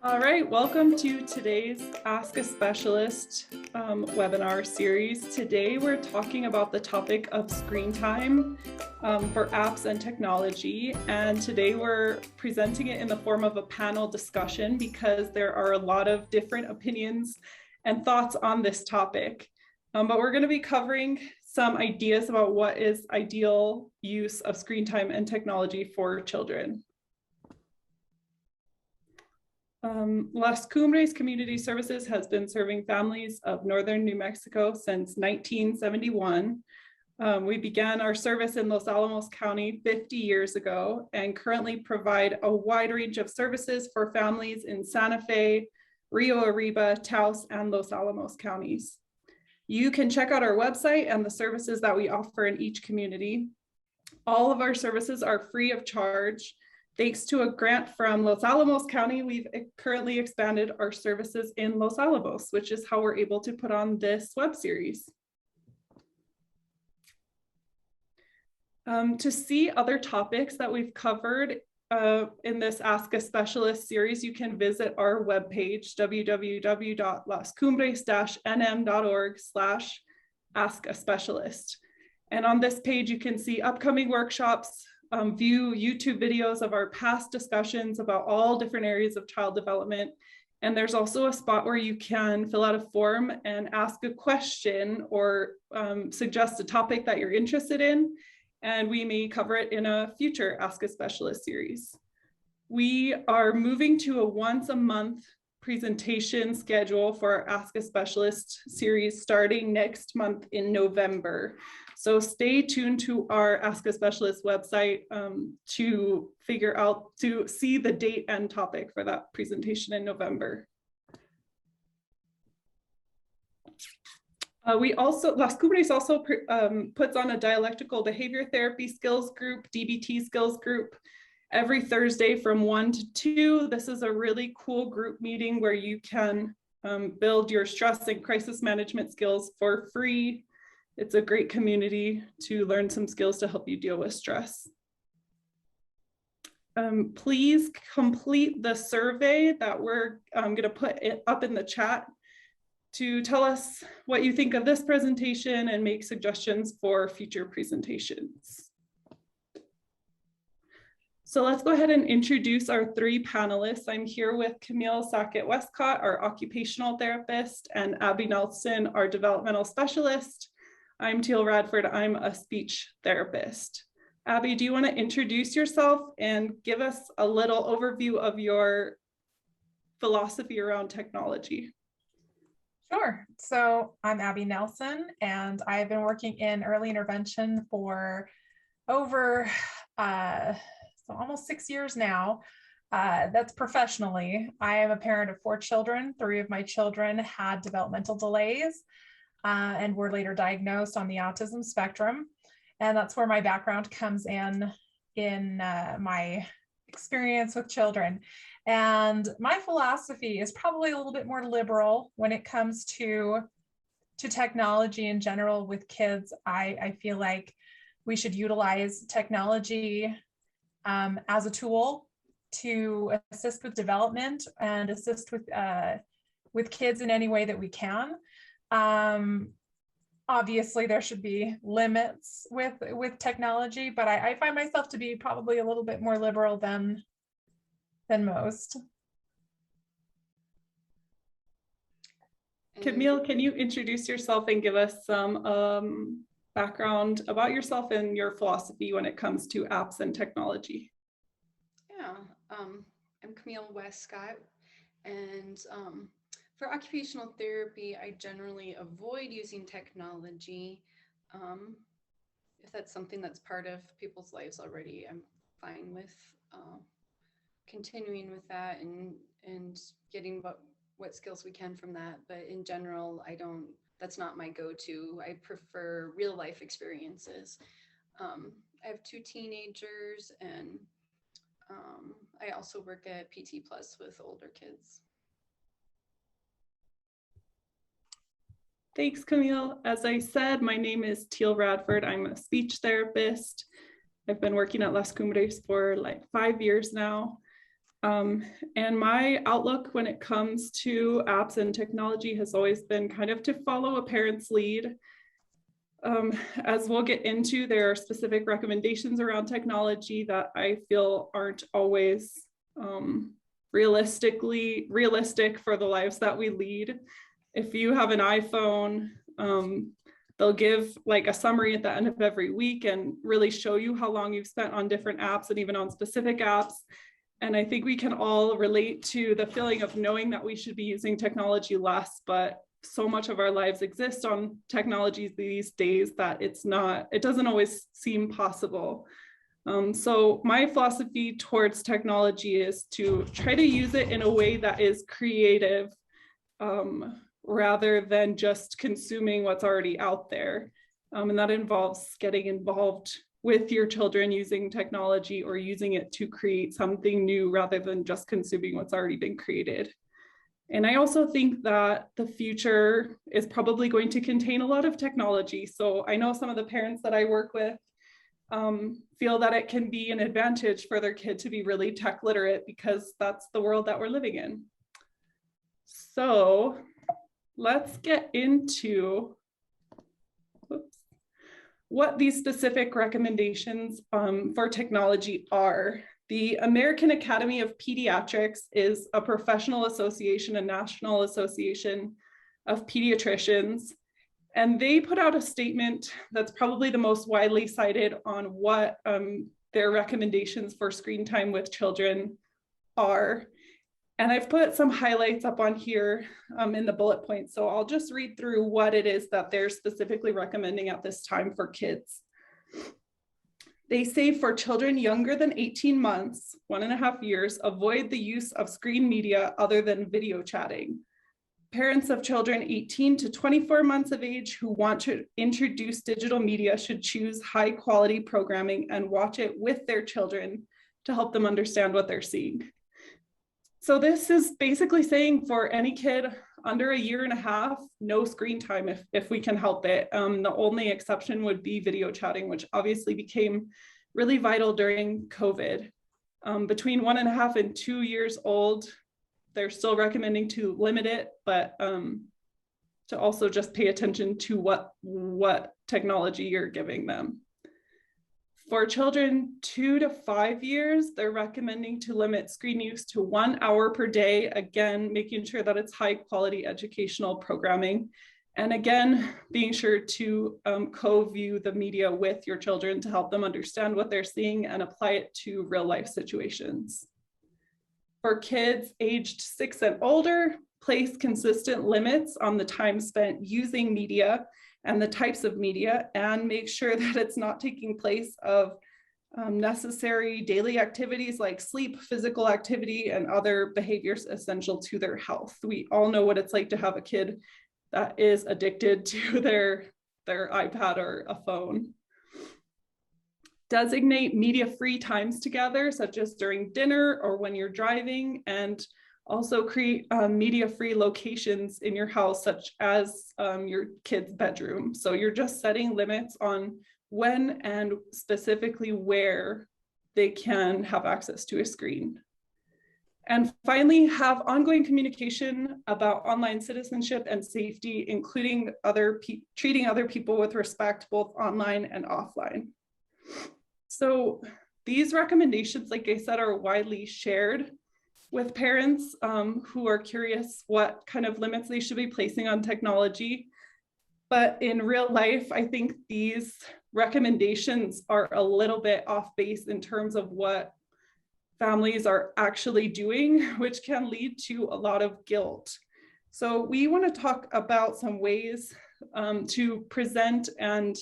All right, welcome to today's Ask a Specialist webinar series. Today we're talking about the topic of screen time for apps and technology. And today we're presenting it in the form of a panel discussion because there are a lot of different opinions and thoughts on this topic. But we're going to be covering some ideas about what is ideal use of screen time and technology for children. Las Cumbres Community Services has been serving families of northern New Mexico since 1971. We began our service in Los Alamos County 50 years ago and currently provide a wide range of services for families in Santa Fe, Rio Arriba, Taos, and Los Alamos counties. You can check out our website and the services that we offer in each community. All of our services are free of charge. Thanks to a grant from Los Alamos County, we've currently expanded our services in Los Alamos, which is how we're able to put on this web series. To see other topics that we've covered in this Ask a Specialist series, you can visit our webpage, www.lascumbres-nm.org/askaspecialist. And on this page, you can see upcoming workshops, view YouTube videos of our past discussions about all different areas of child development. And there's also a spot where you can fill out a form and ask a question or suggest a topic that you're interested in. And we may cover it in a future Ask a Specialist series. We are moving to a once a month presentation schedule for our Ask a Specialist series starting next month in November. So stay tuned to our Ask a Specialist website to see the date and topic for that presentation in November. Las Cumbres also puts on a dialectical behavior therapy skills group, DBT skills group, every Thursday from 1 to 2. This is a really cool group meeting where you can build your stress and crisis management skills for free. It's a great community to learn some skills to help you deal with stress. Please complete the survey that we're going to put up in the chat to tell us what you think of this presentation and make suggestions for future presentations. So let's go ahead and introduce our three panelists. I'm here with Camille Sackett-Westcott, our occupational therapist, and Abby Nelson, our developmental specialist. I'm Teal Radford, I'm a speech therapist. Abby, do you want to introduce yourself and give us a little overview of your philosophy around technology? Sure. So I'm Abby Nelson, and I've been working in early intervention for over almost 6 years now. That's professionally. I am a parent of 4 children. 3 of my children had developmental delays and were later diagnosed on the autism spectrum. And that's where my background comes in my experience with children. And my philosophy is probably a little bit more liberal when it comes to technology in general with kids. I feel like we should utilize technology as a tool to assist with development and assist with kids in any way that we can. Obviously, there should be limits with technology, but I find myself to be probably a little bit more liberal than most. Camille, can you introduce yourself and give us some background about yourself and your philosophy when it comes to apps and technology? Yeah, I'm Camille Westcott, and for occupational therapy, I generally avoid using technology. If that's something that's part of people's lives already, I'm fine with continuing with that and getting what skills we can from that. But in general, that's not my go-to. I prefer real life experiences. I have 2 teenagers, and I also work at PT Plus with older kids. Thanks, Camille. As I said, my name is Teal Radford. I'm a speech therapist. I've been working at Las Cumbres for like 5 years now. And my outlook when it comes to apps and technology has always been kind of to follow a parent's lead. As we'll get into, there are specific recommendations around technology that I feel aren't always realistic for the lives that we lead. If you have an iPhone, they'll give like a summary at the end of every week and really show you how long you've spent on different apps and even on specific apps. And I think we can all relate to the feeling of knowing that we should be using technology less, but so much of our lives exist on technology these days that it doesn't always seem possible. So my philosophy towards technology is to try to use it in a way that is creative, rather than just consuming what's already out there. And that involves getting involved with your children using technology or using it to create something new rather than just consuming what's already been created. And I also think that the future is probably going to contain a lot of technology. So I know some of the parents that I work with feel that it can be an advantage for their kid to be really tech literate because that's the world that we're living in. So let's get into what these specific recommendations for technology are. The American Academy of Pediatrics is a professional association, a national association of pediatricians, and they put out a statement that's probably the most widely cited on what their recommendations for screen time with children are. And I've put some highlights up on here in the bullet points. So I'll just read through what it is that they're specifically recommending at this time for kids. They say for children younger than 18 months, 1.5 years, avoid the use of screen media other than video chatting. Parents of children 18 to 24 months of age who want to introduce digital media should choose high quality programming and watch it with their children to help them understand what they're seeing. So this is basically saying for any kid under 1.5 years, no screen time if we can help it. The only exception would be video chatting, which obviously became really vital during COVID. Between 1.5 and 2 years old, they're still recommending to limit it, but to also just pay attention to what technology you're giving them. For children 2 to 5 years, they're recommending to limit screen use to 1 hour per day, again, making sure that it's high quality educational programming. And again, being sure to co-view the media with your children to help them understand what they're seeing and apply it to real life situations. For kids aged 6 and older, place consistent limits on the time spent using media and the types of media, and make sure that it's not taking place of necessary daily activities like sleep, physical activity, and other behaviors essential to their health. We all know what it's like to have a kid that is addicted to their iPad or a phone. Designate media-free times together, such as during dinner or when you're driving, and also create media-free locations in your house, such as your kid's bedroom. So you're just setting limits on when and specifically where they can have access to a screen. And finally, have ongoing communication about online citizenship and safety, including treating other people with respect, both online and offline. So these recommendations, like I said, are widely shared with parents who are curious what kind of limits they should be placing on technology. But in real life, I think these recommendations are a little bit off base in terms of what families are actually doing, which can lead to a lot of guilt. So we want to talk about some ways to present and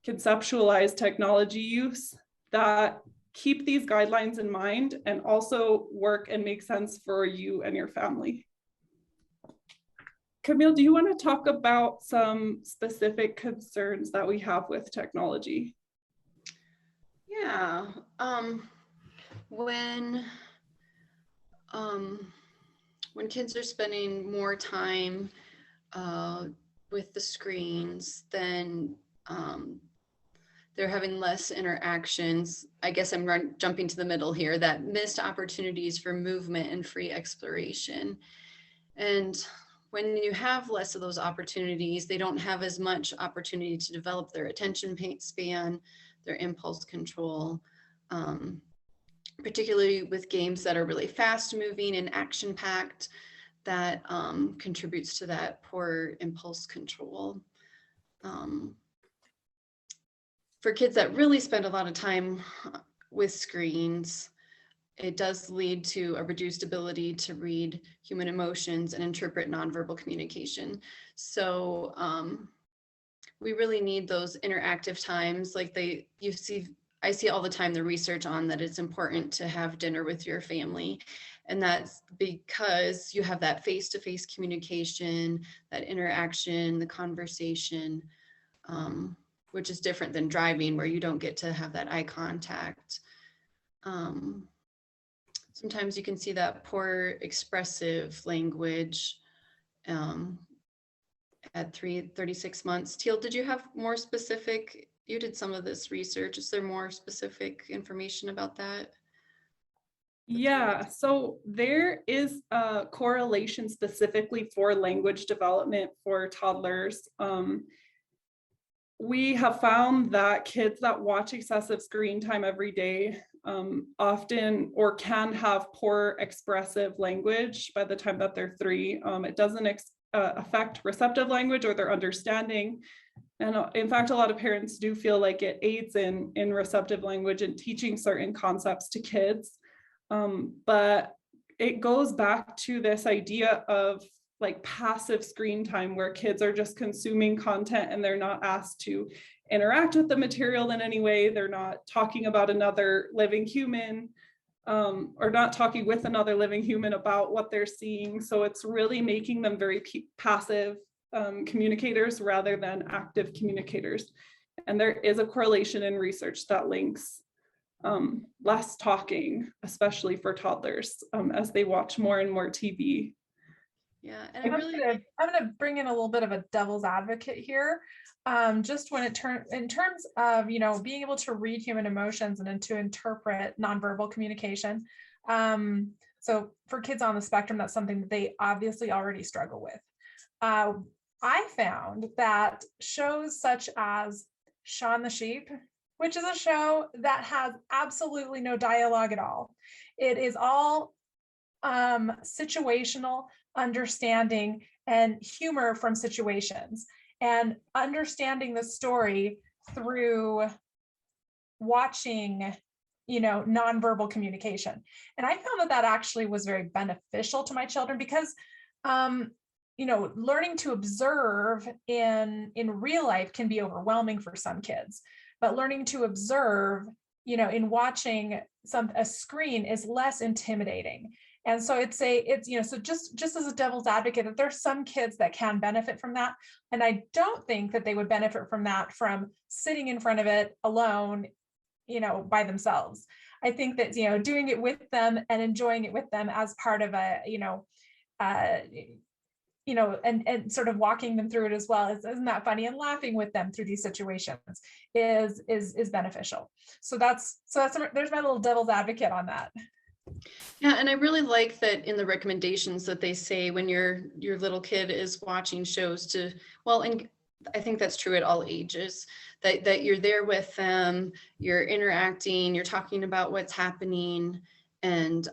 conceptualize technology use that keep these guidelines in mind and also work and make sense for you and your family. Camille, do you want to talk about some specific concerns that we have with technology? Yeah. When kids are spending more time with the screens, then they're having less interactions. I guess I'm jumping to the middle here, that missed opportunities for movement and free exploration. And when you have less of those opportunities, they don't have as much opportunity to develop their attention span, their impulse control, particularly with games that are really fast moving and action packed, that contributes to that poor impulse control. For kids that really spend a lot of time with screens, it does lead to a reduced ability to read human emotions and interpret nonverbal communication. So we really need those interactive times. Like I see all the time the research on that it's important to have dinner with your family. And that's because you have that face-to-face communication, that interaction, the conversation, which is different than driving, where you don't get to have that eye contact. Sometimes you can see that poor expressive language at 36 months. Teal, did you have more specific, you did some of this research. Is there more specific information about that? Yeah, so there is a correlation specifically for language development for toddlers. We have found that kids that watch excessive screen time every day often or can have poor expressive language by the time that they're 3. It doesn't affect receptive language or their understanding. And in fact, a lot of parents do feel like it aids in receptive language and teaching certain concepts to kids. But it goes back to this idea of like passive screen time, where kids are just consuming content and they're not asked to interact with the material in any way. They're not talking about another living human, or not talking with another living human about what they're seeing. So it's really making them very passive communicators rather than active communicators. And there is a correlation in research that links less talking, especially for toddlers, as they watch more and more TV. Yeah, and I'm going to bring in a little bit of a devil's advocate here. Just when in terms of, being able to read human emotions and to interpret nonverbal communication. So for kids on the spectrum, that's something that they obviously already struggle with. I found that shows such as Shaun the Sheep, which is a show that has absolutely no dialogue at all. It is all situational understanding and humor from situations, and understanding the story through watching, nonverbal communication. And I found that actually was very beneficial to my children because, learning to observe in real life can be overwhelming for some kids, but learning to observe, in watching a screen is less intimidating. And so so just as a devil's advocate, that there's some kids that can benefit from that. And I don't think that they would benefit from that from sitting in front of it alone, by themselves. I think that, doing it with them and enjoying it with them as part of and sort of walking them through it as well, isn't that funny, and laughing with them through these situations is beneficial. So there's my little devil's advocate on that. Yeah, and I really like that in the recommendations that they say when your little kid is watching shows and I think that's true at all ages, that you're there with them, you're interacting, you're talking about what's happening, and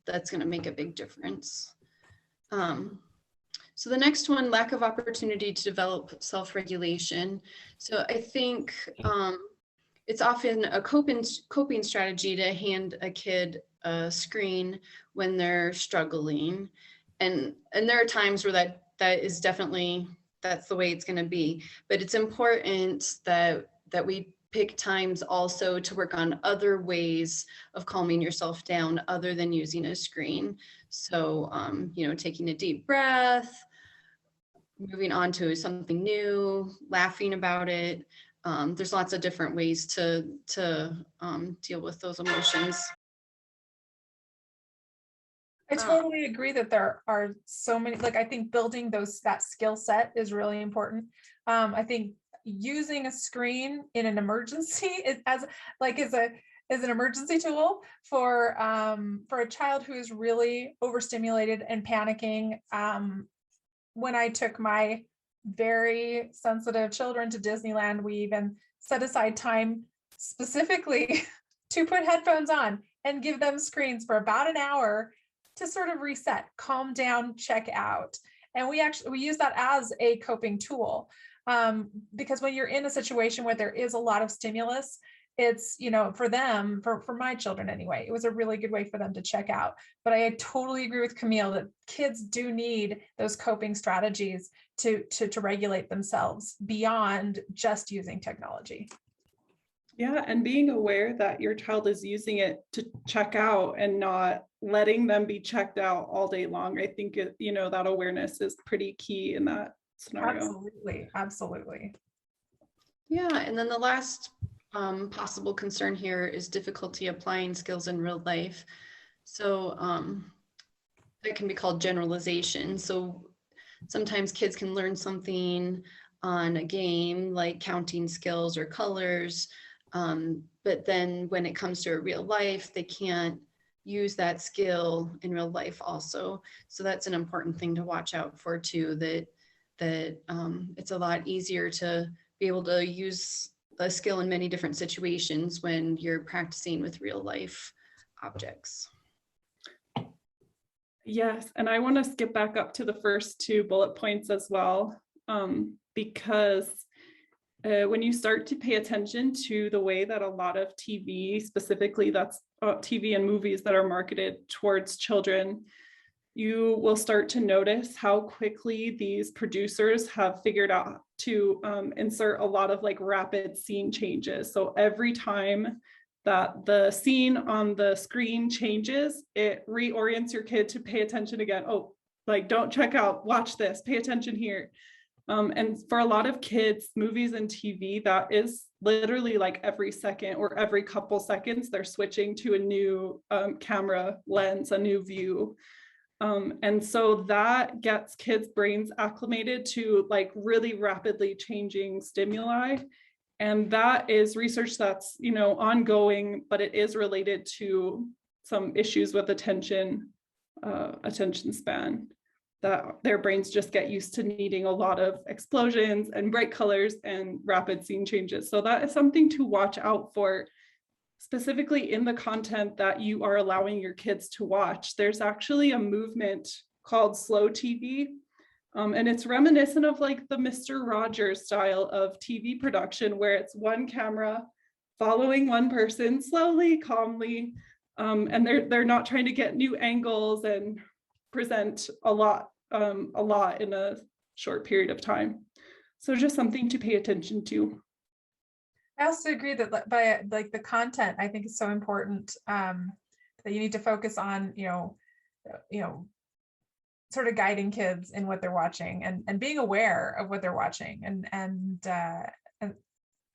that's going to make a big difference. So the next one, lack of opportunity to develop self-regulation. So I think it's often a coping strategy to hand a kid a screen when they're struggling, and there are times where that is definitely, that's the way it's going to be. But it's important that we pick times also to work on other ways of calming yourself down other than using a screen. So taking a deep breath, moving on to something new, laughing about it. There's lots of different ways to deal with those emotions. I totally agree that there are so many, I think building that skill set is really important. I think using a screen in an emergency as an emergency tool for a child who is really overstimulated and panicking. When I took my very sensitive children to Disneyland, we even set aside time specifically to put headphones on and give them screens for about an hour to sort of reset, calm down, check out. And we use that as a coping tool, because when you're in a situation where there is a lot of stimulus, it's, for them, for my children anyway, it was a really good way for them to check out. But I totally agree with Camille that kids do need those coping strategies to regulate themselves beyond just using technology. Yeah, and being aware that your child is using it to check out and not letting them be checked out all day long. I think that awareness is pretty key in that scenario. Absolutely. Yeah, and then the last possible concern here is difficulty applying skills in real life. So that can be called generalization. So sometimes kids can learn something on a game like counting skills or colors, but then when it comes to real life, they can't use that skill in real life also. So that's an important thing to watch out for too, that it's a lot easier to be able to use a skill in many different situations when you're practicing with real life objects. Yes, and I want to skip back up to the first two bullet points as well, because when you start to pay attention to the way that a lot of TV, specifically that's TV and movies that are marketed towards children, you will start to notice how quickly these producers have figured out to insert a lot of like rapid scene changes. So every time that the scene on the screen changes, it reorients your kid to pay attention again. Oh, like don't check out, watch this, pay attention here. And for a lot of kids, movies and TV, that is literally like every second or every couple seconds, they're switching to a new camera lens, a new view. And so that gets kids' brains acclimated to like really rapidly changing stimuli. And that is research that's, ongoing, but it is related to some issues with attention span, that their brains just get used to needing a lot of explosions and bright colors and rapid scene changes. So that is something to watch out for, specifically in the content that you are allowing your kids to watch. There's actually a movement called slow TV, and it's reminiscent of like the Mr. Rogers style of TV production, where it's one camera following one person slowly, calmly, and they're not trying to get new angles and present a lot in a short period of time. So just something to pay attention to. I also agree that by like the content, I think is so important, that you need to focus on, sort of guiding kids in what they're watching and being aware of what they're watching and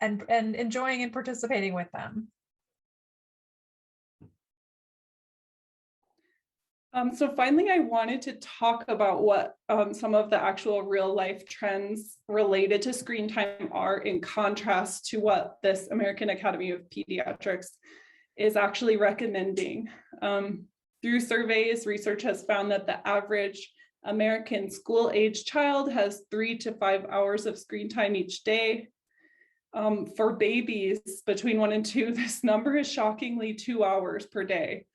enjoying and participating with them. So finally, I wanted to talk about what some of the actual real life trends related to screen time are, in contrast to what this American Academy of Pediatrics is actually recommending. Through surveys, research has found that the average American school-age child has 3 to 5 hours of screen time each day. For babies between 1 and 2, this number is shockingly 2 hours per day.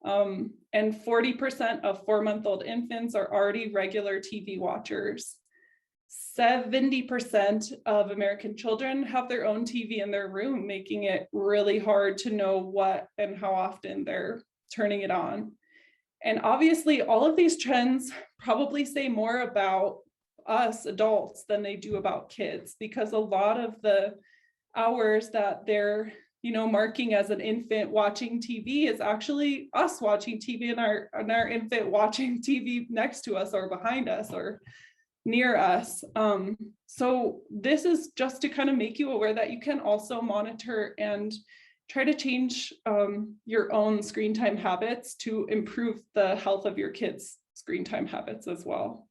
And 40% of 4-month-old infants are already regular TV watchers. 70% of American children have their own TV in their room, making it really hard to know what and how often they're turning it on. And obviously, all of these trends probably say more about us adults than they do about kids, because a lot of the hours that they're marking as an infant watching TV is actually us watching TV and our infant watching TV next to us or behind us or near us. So this is just to kind of make you aware that you can also monitor and try to change your own screen time habits to improve the health of your kids' screen time habits as well.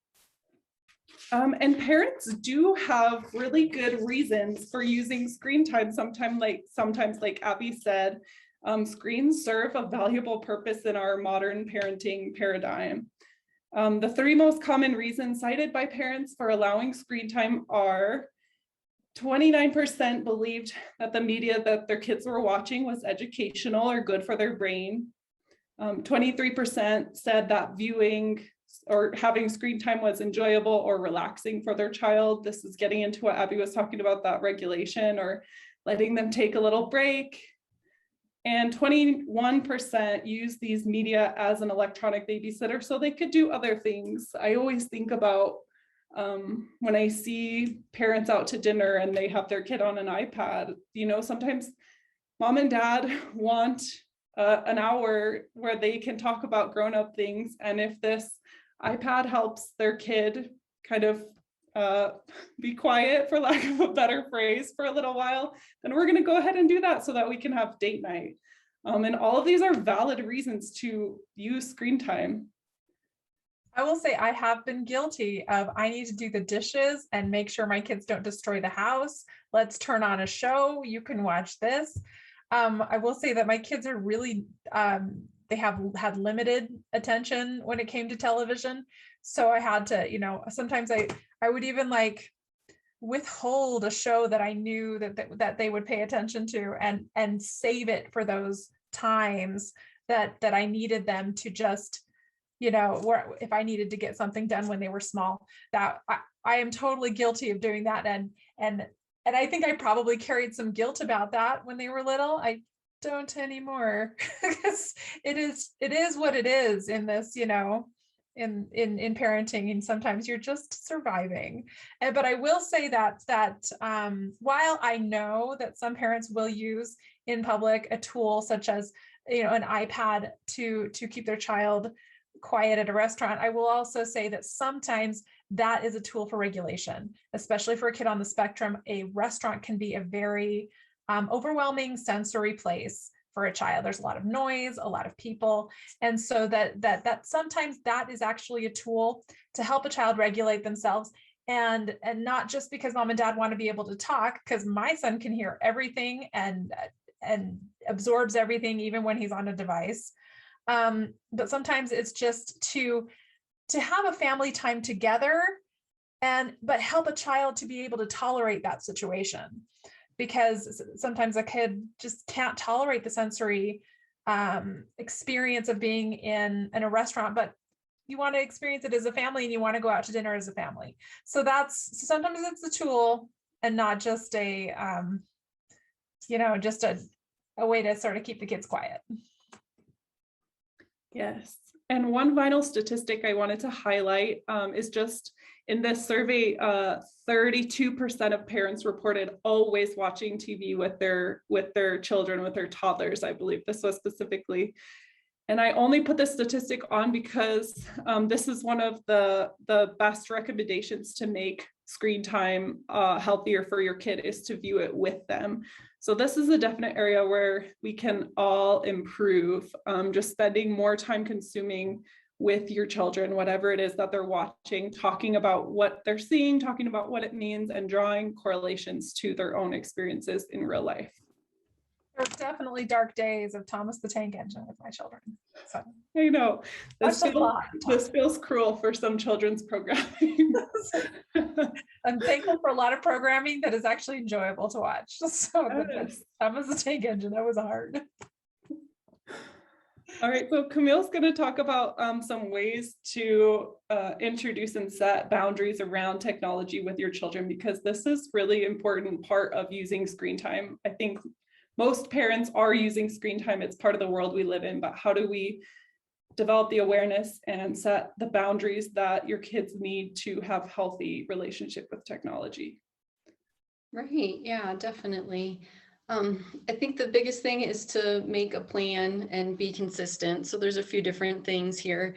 And parents do have really good reasons for using screen time. Sometimes like Abby said, screens serve a valuable purpose in our modern parenting paradigm. The three most common reasons cited by parents for allowing screen time are 29% believed that the media that their kids were watching was educational or good for their brain. 23% said that viewing or having screen time was enjoyable or relaxing for their child. This is getting into what Abby was talking about, that regulation or letting them take a little break. And 21% use these media as an electronic babysitter so they could do other things. I always think about when I see parents out to dinner and they have their kid on an iPad, sometimes mom and dad want an hour where they can talk about grown-up things. And if this iPad helps their kid kind of be quiet, for lack of a better phrase, for a little while, then we're going to go ahead and do that so that we can have date night. And all of these are valid reasons to use screen time. I will say I have been guilty of, I need to do the dishes and make sure my kids don't destroy the house. Let's turn on a show. You can watch this. I will say that my kids are really, they have had limited attention when it came to television. So I had to, sometimes I would even like withhold a show that I knew that they would pay attention to and save it for those times that I needed them to just, where if I needed to get something done when they were small. That I am totally guilty of doing that. And I think I probably carried some guilt about that when they were little. I don't anymore, because it is what it is in this, in parenting, and sometimes you're just surviving. But I will say that while I know that some parents will use in public a tool such as an iPad to keep their child quiet at a restaurant, I will also say that sometimes that is a tool for regulation, especially for a kid on the spectrum. A restaurant can be a very overwhelming sensory place for a child. There's a lot of noise, a lot of people. And so that sometimes that is actually a tool to help a child regulate themselves. And not just because mom and dad want to be able to talk, because my son can hear everything and absorbs everything, even when he's on a device. But sometimes it's just to have a family time together but help a child to be able to tolerate that situation. Because sometimes a kid just can't tolerate the sensory experience of being in a restaurant, but you want to experience it as a family and you want to go out to dinner as a family. So sometimes it's a tool and not just a way to sort of keep the kids quiet. Yes. And one final statistic I wanted to highlight is just in this survey, 32% of parents reported always watching TV with their children, with their toddlers, I believe this was specifically. And I only put this statistic on because this is one of the best recommendations to make screen time healthier for your kid, is to view it with them. So this is a definite area where we can all improve, just spending more time consuming with your children, whatever it is that they're watching, talking about what they're seeing, talking about what it means, and drawing correlations to their own experiences in real life. There's definitely dark days of Thomas the Tank Engine with my children. So I know this feels cruel for some children's programming. I'm thankful for a lot of programming that is actually enjoyable to watch. So yes. Thomas the Tank Engine, that was hard. All right, so Camille's going to talk about some ways to introduce and set boundaries around technology with your children, because this is really important part of using screen time. I think most parents are using screen time. It's part of the world we live in, but how do we develop the awareness and set the boundaries that your kids need to have healthy relationship with technology? Right, yeah, definitely. I think the biggest thing is to make a plan and be consistent. So there's a few different things here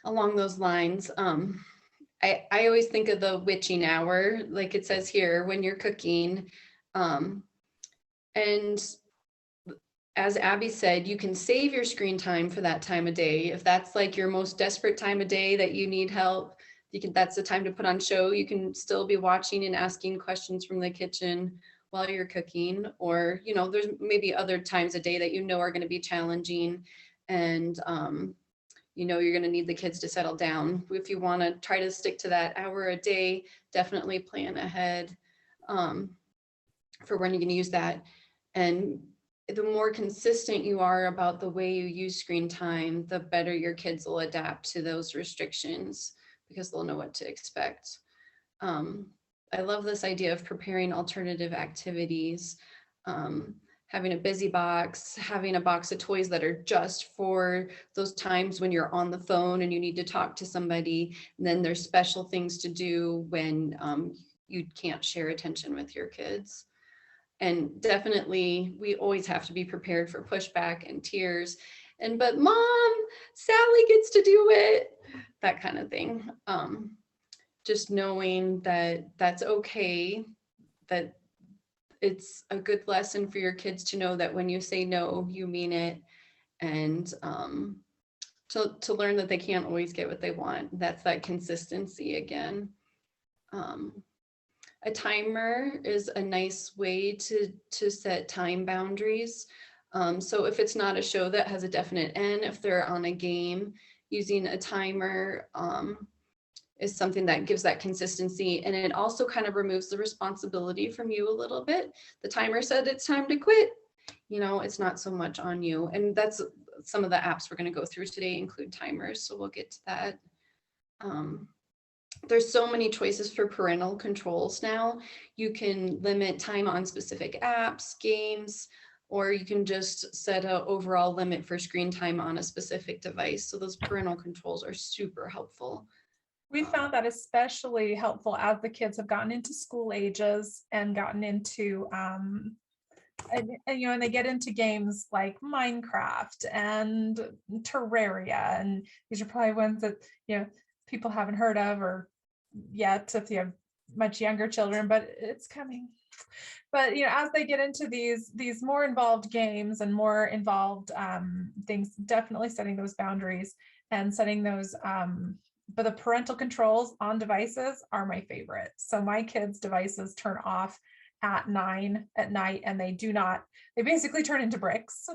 along those lines. I always think of the witching hour, like it says here, when you're cooking. And as Abby said, you can save your screen time for that time of day. If that's like your most desperate time of day that you need help, that's the time to put on show. You can still be watching and asking questions from the kitchen while you're cooking, or, you know, there's maybe other times a day that you know are going to be challenging, and you know, you're going to need the kids to settle down. If you want to try to stick to that hour a day, definitely plan ahead for when you're going to use that. And the more consistent you are about the way you use screen time, the better your kids will adapt to those restrictions, because they'll know what to expect. I love this idea of preparing alternative activities, having a busy box, having a box of toys that are just for those times when you're on the phone and you need to talk to somebody. And then there's special things to do when you can't share attention with your kids. And definitely, we always have to be prepared for pushback and tears. But Mom, Sally gets to do it, that kind of thing. Just knowing that that's okay, that it's a good lesson for your kids to know that when you say no, you mean it, and to learn that they can't always get what they want. That's that consistency again. A timer is a nice way to set time boundaries. So if it's not a show that has a definite end, if they're on a game, using a timer is something that gives that consistency. And it also kind of removes the responsibility from you a little bit. The timer said it's time to quit. You know, it's not so much on you. And that's some of the apps we're going to go through today include timers. So we'll get to that. There's so many choices for parental controls now. You can limit time on specific apps, games, or you can just set an overall limit for screen time on a specific device. So those parental controls are super helpful. We found that especially helpful as the kids have gotten into school ages and gotten into, and you know, and they get into games like Minecraft and Terraria, and these are probably ones that, you know, people haven't heard of or yet if you have much younger children, but it's coming. But, you know, as they get into these more involved games and more involved things, definitely setting those boundaries and setting those, but the parental controls on devices are my favorite. So my kids' devices turn off at 9 at night, and they basically turn into bricks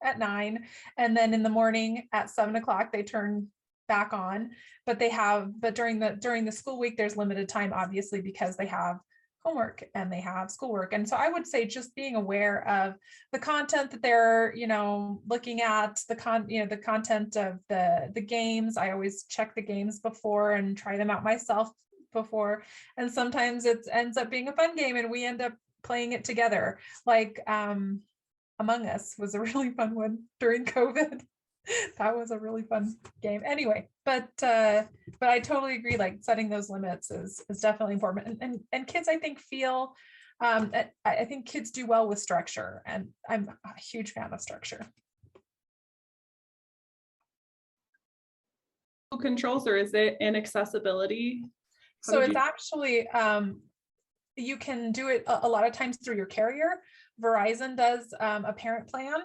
at 9. And then in the morning at 7 o'clock, they turn back on, but during the school week, there's limited time, obviously, because they have homework and they have schoolwork. And so I would say just being aware of the content that they're, you know, looking at, the content of the games. I always check the games before and try them out myself before. And sometimes it ends up being a fun game and we end up playing it together. Like Among Us was a really fun one during COVID. That was a really fun game anyway, but I totally agree, like setting those limits is definitely important, and kids I think feel I think kids do well with structure, and I'm a huge fan of structure. Controls, or is it inaccessibility? So it's actually you can do it a lot of times through your carrier. Verizon does a parent plan.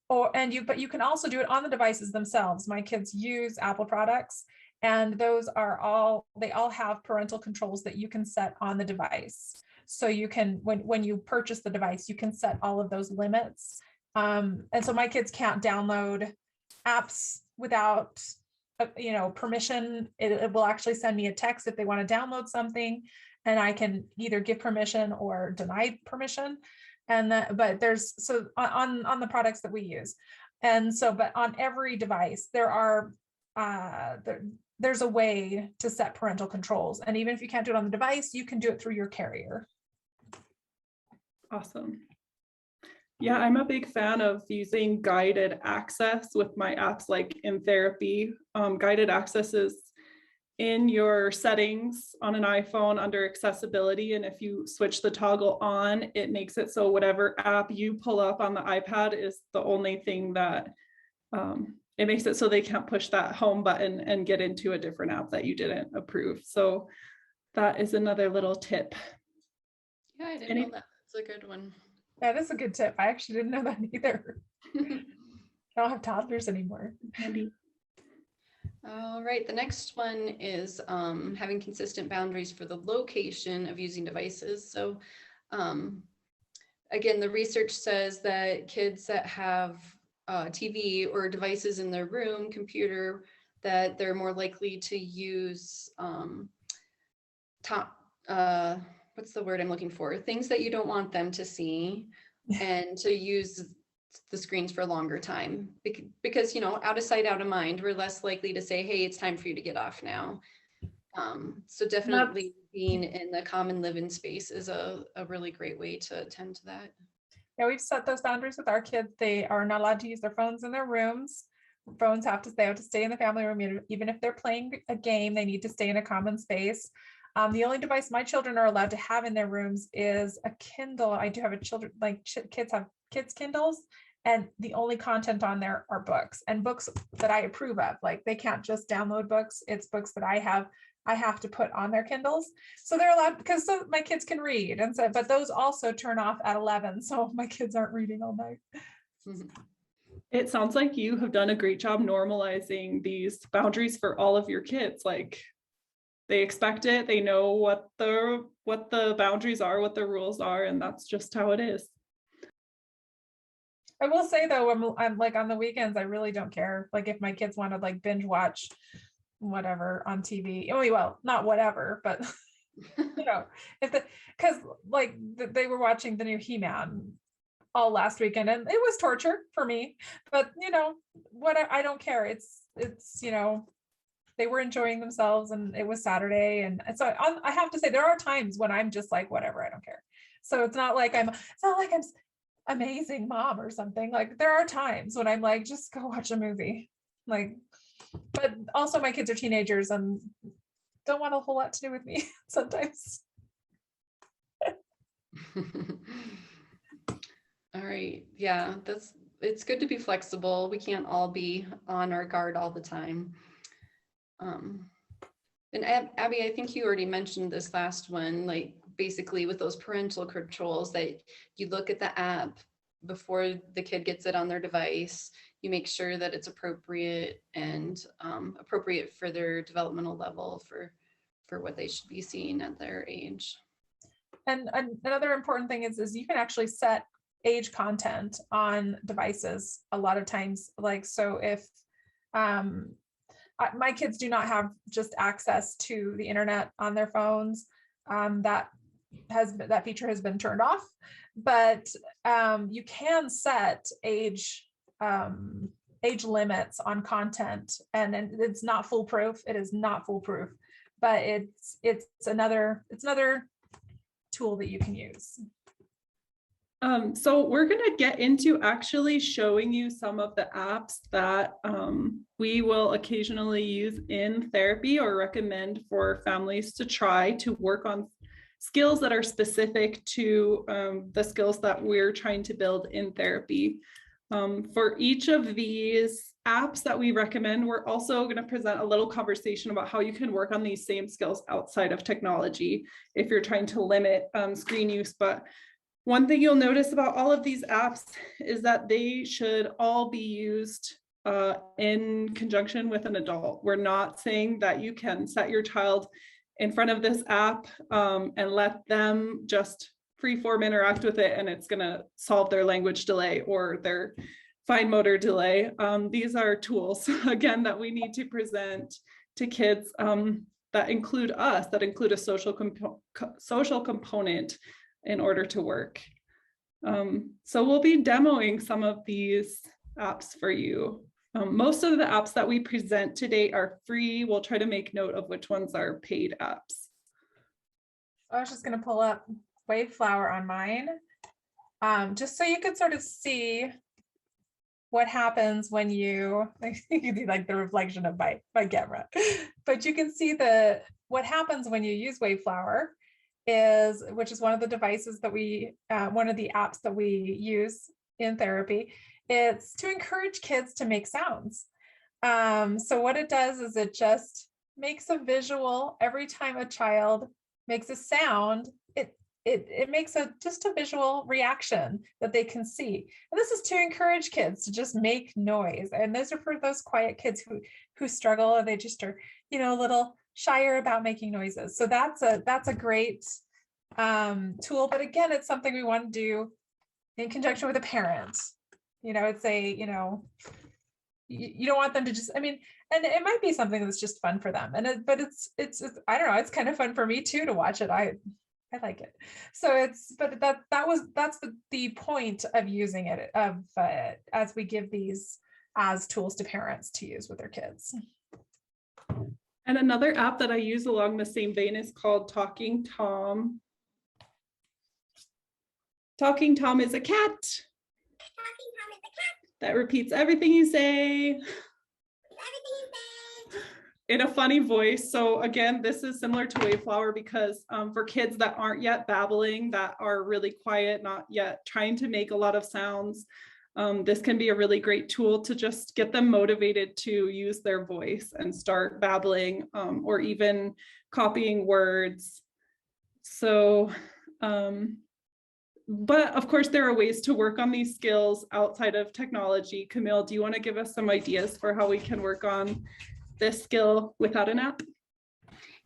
But you can also do it on the devices themselves. My kids use Apple products, and they all have parental controls that you can set on the device. So you can, when you purchase the device, you can set all of those limits. And so my kids can't download apps without, permission. It will actually send me a text if they want to download something, and I can either give permission or deny permission. But there's, so on the products that we use. And so, but on every device, there's a way to set parental controls. And even if you can't do it on the device, you can do it through your carrier. Awesome. Yeah, I'm a big fan of using guided access with my apps, like in therapy. Guided access is in your settings on an iPhone under accessibility. And if you switch the toggle on, it makes it so whatever app you pull up on the iPad is the only thing that it makes it so they can't push that home button and get into a different app that you didn't approve. So that is another little tip. Yeah, I didn't know that. It's a good one. That is a good tip. I actually didn't know that either. I don't have toddlers anymore. Handy. All right, the next one is having consistent boundaries for the location of using devices. So again, the research says that kids that have TV or devices in their room, computer, that they're more likely to use what's the word I'm looking for? Things that you don't want them to see, and to use the screens for a longer time because, you know, out of sight, out of mind, we're less likely to say, hey, it's time for you to get off now. So definitely being in the common living space is a really great way to attend to that. Yeah, we've set those boundaries with our kids. They are not allowed to use their phones in their rooms. Phones they have to stay in the family room. Even if they're playing a game, they need to stay in a common space. The only device my children are allowed to have in their rooms is a Kindle. I do have kids have kids Kindles, and the only content on there are books, and books that I approve of. Like, they can't just download books. It's books that I have to put on their Kindles. So they're allowed, because my kids can read. And so, but those also turn off at 11. So my kids aren't reading all night. It sounds like you have done a great job normalizing these boundaries for all of your kids. Like, they expect it, they know what the boundaries are, what the rules are, and that's just how it is. I will say though, I'm like, on the weekends, I really don't care. Like, if my kids want to like binge watch whatever on TV, well, not whatever, but you know, because like they were watching the new He-Man all last weekend, and it was torture for me, but you know what, I don't care. It's you know, they were enjoying themselves, and it was Saturday, and so I have to say there are times when I'm just like, whatever, I don't care. So it's not like I'm amazing mom or something. Like, there are times when I'm like, just go watch a movie. Like, but also my kids are teenagers and don't want a whole lot to do with me sometimes. All right. Yeah, it's good to be flexible. We can't all be on our guard all the time. And Abby, I think you already mentioned this last one, like basically with those parental controls, that you look at the app before the kid gets it on their device. You make sure that it's appropriate and appropriate for their developmental level for what they should be seeing at their age. And another important thing is you can actually set age content on devices a lot of times. Like, so if my kids do not have just access to the internet on their phones, that feature has been turned off, but you can set age limits on content, and it's not foolproof. It is not foolproof, but it's another tool that you can use. So we're going to get into actually showing you some of the apps that we will occasionally use in therapy or recommend for families to try to work on skills that are specific to the skills that we're trying to build in therapy. For each of these apps that we recommend, we're also going to present a little conversation about how you can work on these same skills outside of technology if you're trying to limit screen use. But one thing you'll notice about all of these apps is that they should all be used in conjunction with an adult. We're not saying that you can set your child in front of this app and let them just free-form interact with it and it's going to solve their language delay or their fine motor delay. These are tools, again, that we need to present to kids that include us, that include a social component in order to work. So we'll be demoing some of these apps for you. Most of the apps that we present today are free. We'll try to make note of which ones are paid apps. I was just going to pull up Waveflower on mine, just so you could sort of see what happens when you do like the reflection of my camera, but you can see what happens when you use Waveflower which is one of the devices that one of the apps that we use in therapy. It's to encourage kids to make sounds. So what it does is it just makes a visual every time a child makes a sound. it makes just a visual reaction that they can see. And this is to encourage kids to just make noise. And those are for those quiet kids who struggle, or they just are, you know, a little shyer about making noises. So that's a great tool. But again, it's something we want to do in conjunction with a parent. You know, it's you don't want them to just, I mean, and it might be something that's just fun for them. But it's I don't know, it's kind of fun for me too to watch it. I like it. So that's the point of using it as we give these as tools to parents to use with their kids. And another app that I use along the same vein is called Talking Tom. Talking Tom is a cat that repeats everything you say in a funny voice. So again, this is similar to Wayflower because for kids that aren't yet babbling, that are really quiet, not yet trying to make a lot of sounds, this can be a really great tool to just get them motivated to use their voice and start babbling or even copying words. So, but of course, there are ways to work on these skills outside of technology. Camille, do you want to give us some ideas for how we can work on this skill without an app?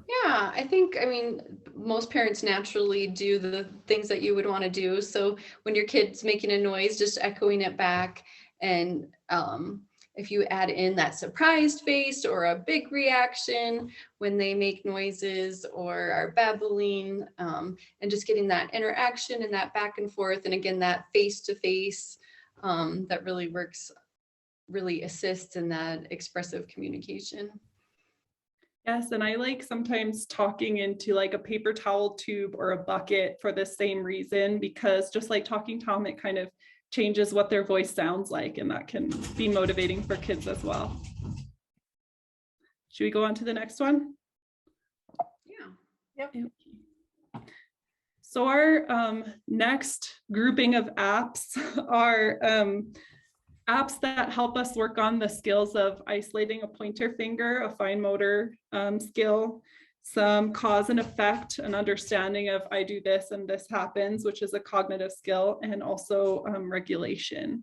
Yeah, I mean, most parents naturally do the things that you would want to do. So when your kid's making a noise, just echoing it back. And if you add in that surprised face or a big reaction when they make noises or are babbling, and just getting that interaction and that back and forth. And again, that face-to-face that really assists in that expressive communication. Yes, and I like sometimes talking into like a paper towel tube or a bucket for the same reason, because just like Talking Tom, it kind of changes what their voice sounds like, and that can be motivating for kids as well. Should we go on to the next one? Yeah. Yep. So our next grouping of apps are apps that help us work on the skills of isolating a pointer finger, a fine motor skill, some cause and effect, an understanding of I do this and this happens, which is a cognitive skill, and also regulation.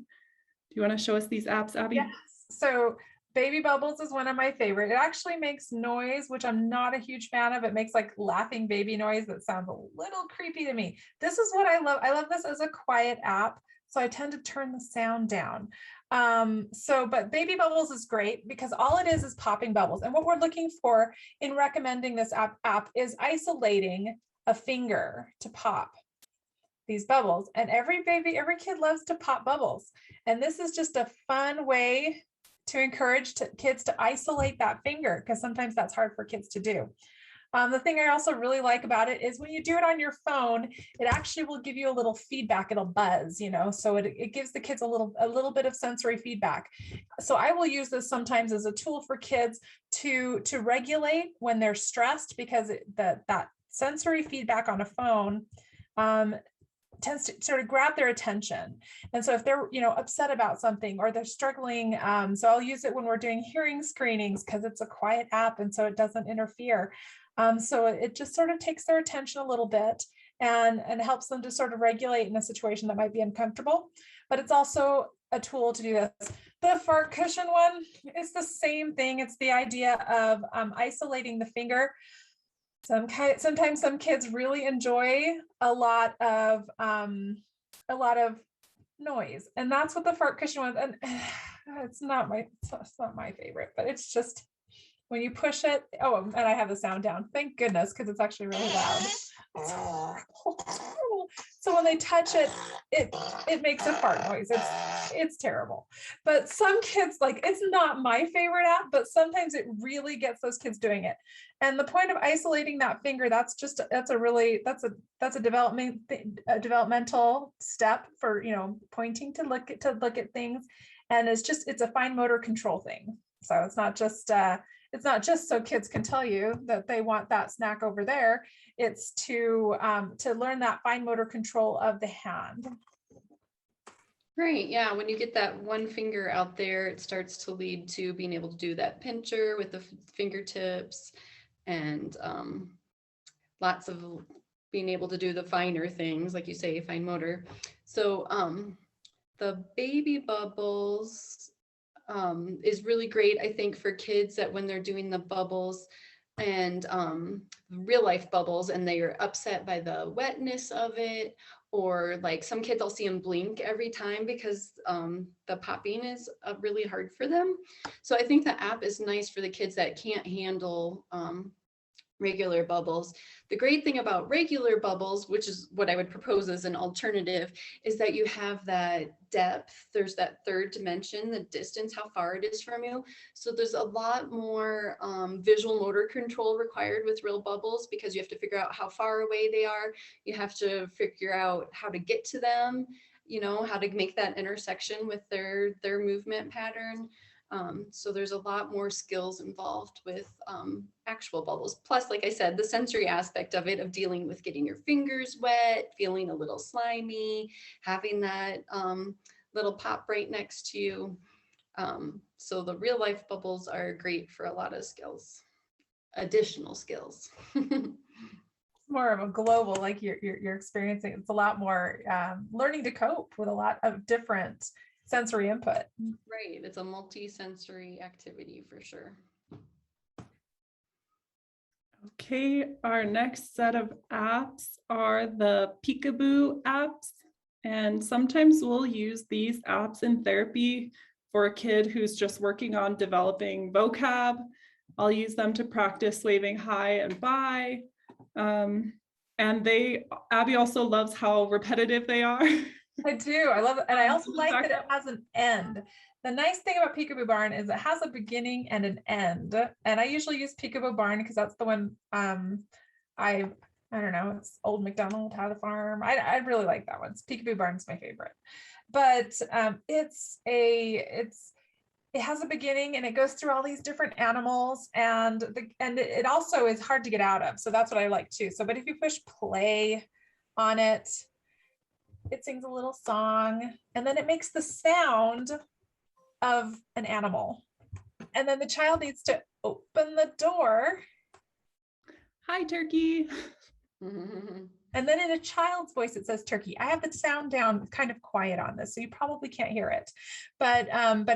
Do you want to show us these apps, Abby? Yes. So Baby Bubbles is one of my favorite. It actually makes noise, which I'm not a huge fan of. It makes like laughing baby noise that sounds a little creepy to me. This is what I love. I love this as a quiet app. So I tend to turn the sound down. But Baby Bubbles is great because all it is popping bubbles. And what we're looking for in recommending this app is isolating a finger to pop these bubbles. And every kid loves to pop bubbles. And this is just a fun way to encourage kids to isolate that finger, because sometimes that's hard for kids to do. The thing I also really like about it is when you do it on your phone, it actually will give you a little feedback. It'll buzz, you know, so it gives the kids a little bit of sensory feedback. So I will use this sometimes as a tool for kids to regulate when they're stressed, because that sensory feedback on a phone tends to sort of grab their attention. And so if they're, upset about something or they're struggling, so I'll use it when we're doing hearing screenings because it's a quiet app and so it doesn't interfere. So it just sort of takes their attention a little bit and helps them to sort of regulate in a situation that might be uncomfortable. But it's also a tool to do this. The fart cushion one is the same thing. It's the idea of isolating the finger. Sometimes some kids really enjoy a lot of noise, and that's what the fart cushion was. And it's not my favorite, but it's just when you push it. Oh, and I have the sound down. Thank goodness, because it's actually really loud. So when they touch it, it makes a fart noise. It's terrible. But some kids, like, it's not my favorite app, but sometimes it really gets those kids doing it. And the point of isolating that finger, that's a developmental step for, pointing to look at things. And it's a fine motor control thing. So it's not just so kids can tell you that they want that snack over there. It's to learn that fine motor control of the hand. Right. Yeah. When you get that one finger out there, it starts to lead to being able to do that pincher with the fingertips, and lots of being able to do the finer things, like you say, fine motor. So the baby bubbles is really great, I think, for kids that when they're doing the bubbles and real life bubbles and they are upset by the wetness of it, or like some kids, I'll see them blink every time because the popping is really hard for them. So I think the app is nice for the kids that can't handle regular bubbles. The great thing about regular bubbles, which is what I would propose as an alternative, is that you have that depth. There's that third dimension, the distance, how far it is from you. So there's a lot more visual motor control required with real bubbles because you have to figure out how far away they are. You have to figure out how to get to them, you know, how to make that intersection with their movement pattern. So there's a lot more skills involved with actual bubbles. Plus, like I said, the sensory aspect of it, of dealing with getting your fingers wet, feeling a little slimy, having that little pop right next to you. So the real life bubbles are great for a lot of skills, additional skills. More of a global, like you're experiencing. It's a lot more learning to cope with a lot of different sensory input. Right, it's a multi-sensory activity for sure. Okay, our next set of apps are the Peekaboo apps. And sometimes we'll use these apps in therapy for a kid who's just working on developing vocab. I'll use them to practice waving hi and bye. And Abby also loves how repetitive they are. I do. I love it. And I also like that it has an end. The nice thing about Peekaboo Barn is it has a beginning and an end. And I usually use Peekaboo Barn because that's the one I don't know, it's Old MacDonald had a farm. I really like that one. Peekaboo Barn's my favorite. But it has a beginning and it goes through all these different animals, and it also is hard to get out of. So that's what I like too. So, but if you push play on it, it sings a little song, and then it makes the sound of an animal. And then the child needs to open the door. Hi, turkey. And then in a child's voice, it says turkey. I have the sound down kind of quiet on this, so you probably can't hear it. But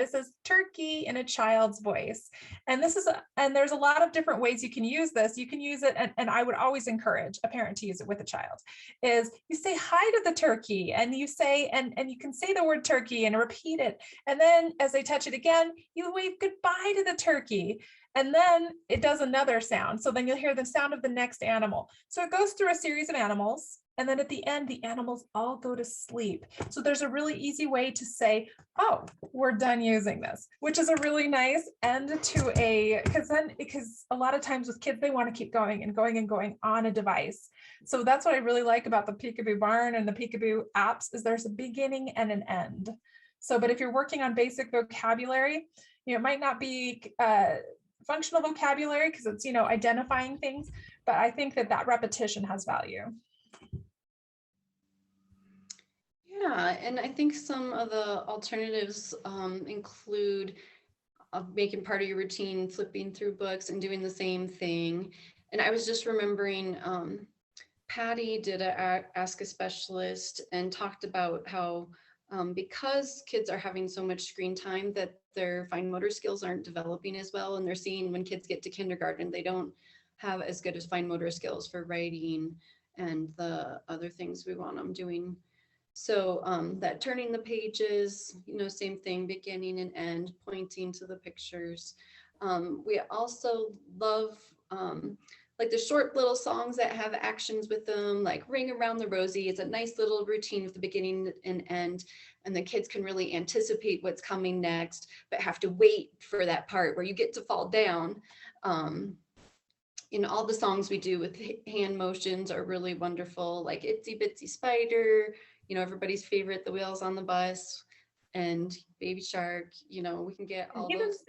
it says turkey in a child's voice. And there's a lot of different ways you can use this. You can use it, and I would always encourage a parent to use it with a child, is you say hi to the turkey, and you say, and you can say the word turkey and repeat it. And then as they touch it again, you wave goodbye to the turkey. And then it does another sound. So then you'll hear the sound of the next animal. So it goes through a series of animals. And then at the end, the animals all go to sleep. So there's a really easy way to say, oh, we're done using this, which is a really nice end to because a lot of times with kids, they want to keep going and going and going on a device. So that's what I really like about the Peekaboo Barn and the Peekaboo apps, is there's a beginning and an end. So, but if you're working on basic vocabulary, it might not be functional vocabulary because it's, identifying things, but I think that repetition has value. Yeah, and I think some of the alternatives include making part of your routine, flipping through books and doing the same thing. And I was just remembering Patty did a Ask a Specialist and talked about how because kids are having so much screen time that their fine motor skills aren't developing as well. And they're seeing when kids get to kindergarten, they don't have as good as fine motor skills for writing and the other things we want them doing. So that turning the pages, same thing, beginning and end, pointing to the pictures. We also love like the short little songs that have actions with them, like Ring Around the Rosie. It's a nice little routine with the beginning and end, and the kids can really anticipate what's coming next, but have to wait for that part where you get to fall down. All the songs we do with hand motions are really wonderful, like Itsy Bitsy Spider, everybody's favorite, The Wheels on the Bus, and Baby Shark. We can get all even those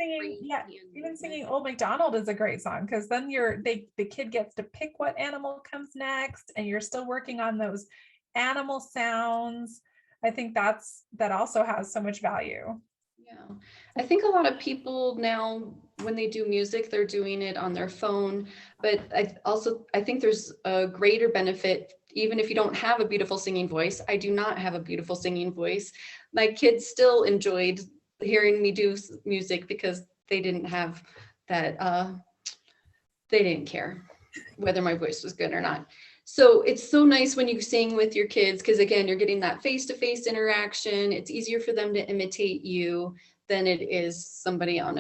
singing Old MacDonald is a great song, because then the kid gets to pick what animal comes next, and you're still working on those animal sounds. I think that also has so much value. Yeah, I think a lot of people now, when they do music, they're doing it on their phone, but I think there's a greater benefit even if you don't have a beautiful singing voice. I do not have a beautiful singing voice. My kids still enjoyed hearing me do music because they didn't have that, they didn't care whether my voice was good or not. So it's so nice when you sing with your kids, because again, you're getting that face-to-face interaction. It's easier for them to imitate you than it is somebody on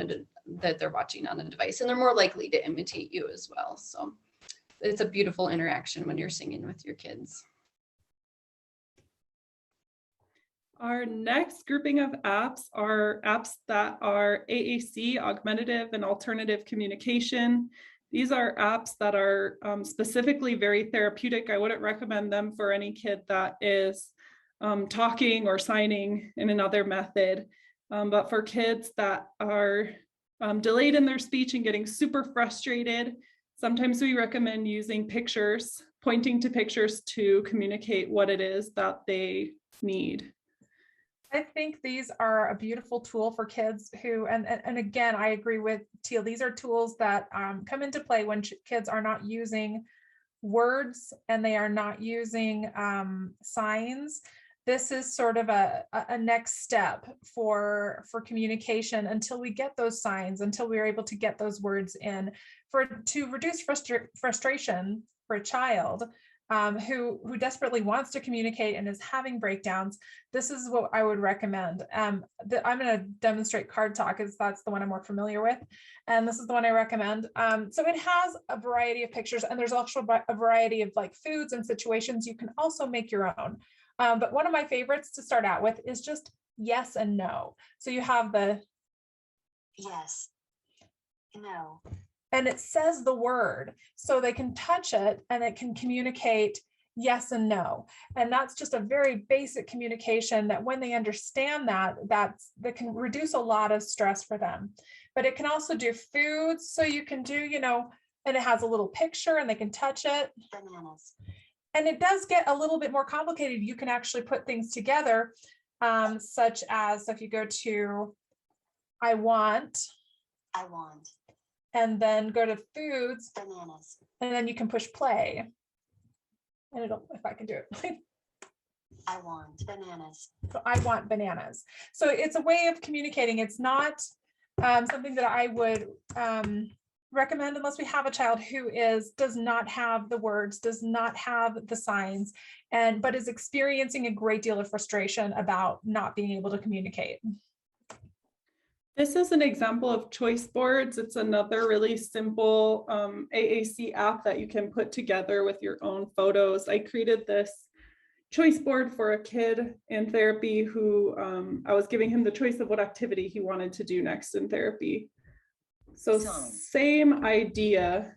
that they're watching on a device, and they're more likely to imitate you as well. So it's a beautiful interaction when you're singing with your kids. Our next grouping of apps are apps that are AAC, augmentative and alternative communication. These are apps that are specifically very therapeutic. I wouldn't recommend them for any kid that is talking or signing in another method. But for kids that are delayed in their speech and getting super frustrated, sometimes we recommend using pictures, pointing to pictures to communicate what it is that they need. I think these are a beautiful tool for kids who, and again, I agree with Teal. These are tools that come into play when kids are not using words and they are not using signs. This is sort of a next step for communication until we get those signs, until we are able to get those words in, to reduce frustration for a child who desperately wants to communicate and is having breakdowns. This is what I would recommend. I'm going to demonstrate Card Talk, as that's the one I'm more familiar with. And this is the one I recommend. So it has a variety of pictures, and there's also a variety of like foods and situations. You can also make your own. But one of my favorites to start out with is just yes and no. So you have the yes, no, and it says the word, so they can touch it and it can communicate yes and no. And that's just a very basic communication that when they understand that can reduce a lot of stress for them. But it can also do foods. So you can do, and it has a little picture and they can touch it. bananas, And it does get a little bit more complicated. You can actually put things together, such as, so if you go to, I want, and then go to foods, bananas, and then you can push play. And it'll, if I can do it. I want bananas. So I want bananas. So it's a way of communicating. It's not something that I would recommend unless we have a child who does not have the words, does not have the signs, but is experiencing a great deal of frustration about not being able to communicate. This is an example of choice boards. It's another really simple AAC app that you can put together with your own photos. I created this choice board for a kid in therapy who I was giving him the choice of what activity he wanted to do next in therapy. So same idea.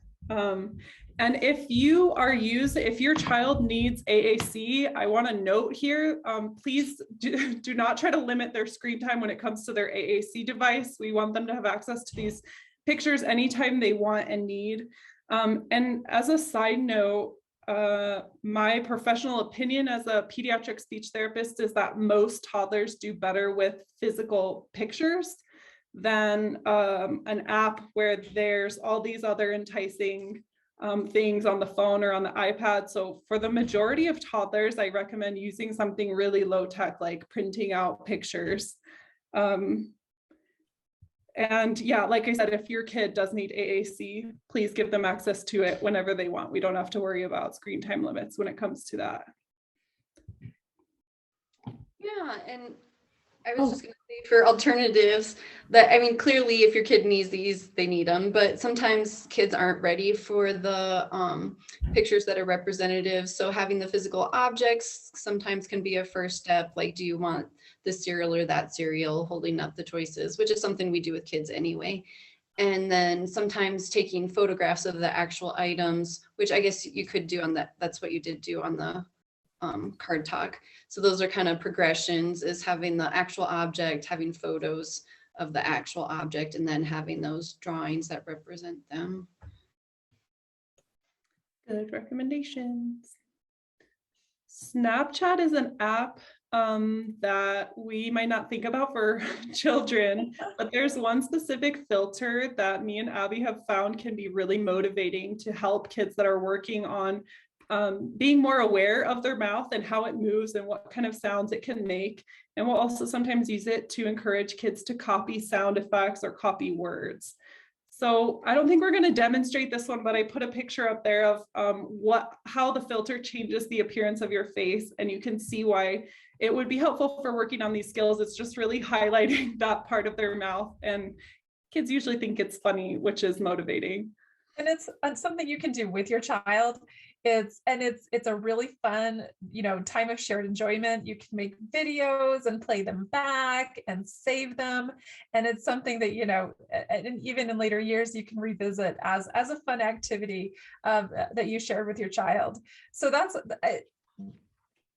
And if your child needs AAC, I want to note here, please do not try to limit their screen time when it comes to their AAC device. We want them to have access to these pictures anytime they want and need. And as a side note, my professional opinion as a pediatric speech therapist is that most toddlers do better with physical pictures than an app where there's all these other enticing things on the phone or on the iPad. So for the majority of toddlers, I recommend using something really low tech, like printing out pictures. And yeah, like I said, if your kid does need AAC, please give them access to it whenever they want. We don't have to worry about screen time limits when it comes to that. Yeah, and I was just going to say for alternatives that, I mean, clearly if your kid needs these, they need them, but sometimes kids aren't ready for the pictures that are representative. So having the physical objects sometimes can be a first step. Like, do you want this cereal or that cereal, holding up the choices, which is something we do with kids anyway. And then sometimes taking photographs of the actual items, which I guess you could do on that. That's what you did do on the Card Talk. So those are kind of progressions, is having the actual object, having photos of the actual object, and then having those drawings that represent them. Good recommendations. Snapchat is an app that we might not think about for children, but there's one specific filter that me and Abby have found can be really motivating to help kids that are working on being more aware of their mouth and how it moves and what kind of sounds it can make. And we'll also sometimes use it to encourage kids to copy sound effects or copy words. So I don't think we're going to demonstrate this one, but I put a picture up there of how the filter changes the appearance of your face, and you can see why it would be helpful for working on these skills. It's just really highlighting that part of their mouth, and kids usually think it's funny, which is motivating. And it's something you can do with your child. It's a really fun, time of shared enjoyment. You can make videos and play them back and save them. And it's something that, and even in later years, you can revisit as a fun activity that you shared with your child. So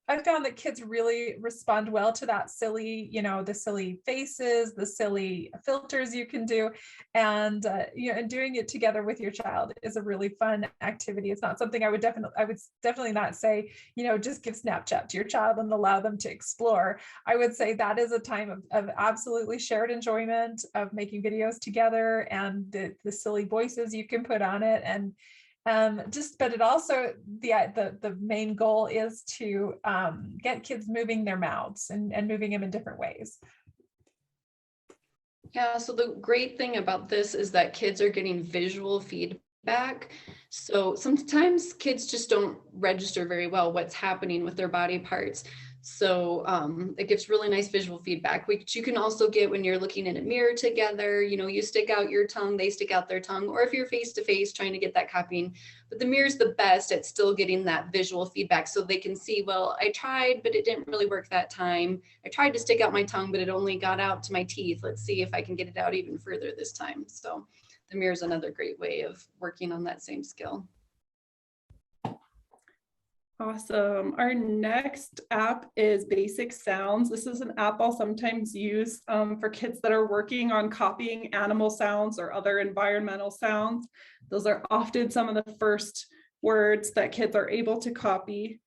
I found that kids really respond well to that silly, the silly faces, the silly filters you can do. And, and doing it together with your child is a really fun activity. It's not something I would definitely not say, just give Snapchat to your child and allow them to explore. I would say that is a time of absolutely shared enjoyment of making videos together, and the silly voices you can put on it. And but it also, the main goal is to get kids moving their mouths and moving them in different ways. Yeah, so the great thing about this is that kids are getting visual feedback. So sometimes kids just don't register very well what's happening with their body parts. So it gives really nice visual feedback, which you can also get when you're looking in a mirror together. You stick out your tongue, they stick out their tongue, or if you're face to face trying to get that copying. But the mirror's the best at still getting that visual feedback, so they can see, well, I tried, but it didn't really work that time. I tried to stick out my tongue, but it only got out to my teeth. Let's see if I can get it out even further this time. So the mirror is another great way of working on that same skill. Awesome. Our next app is Basic Sounds. This is an app I'll sometimes use for kids that are working on copying animal sounds or other environmental sounds. Those are often some of the first words that kids are able to copy.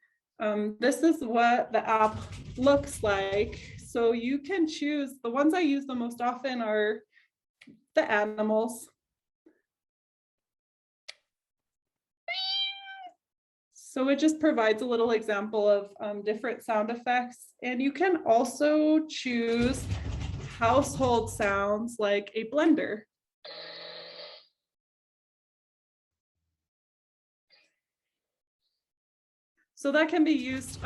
This is what the app looks like. So you can choose, the ones I use the most often are the animals. So it just provides a little example of different sound effects. And you can also choose household sounds like a blender. So that can be used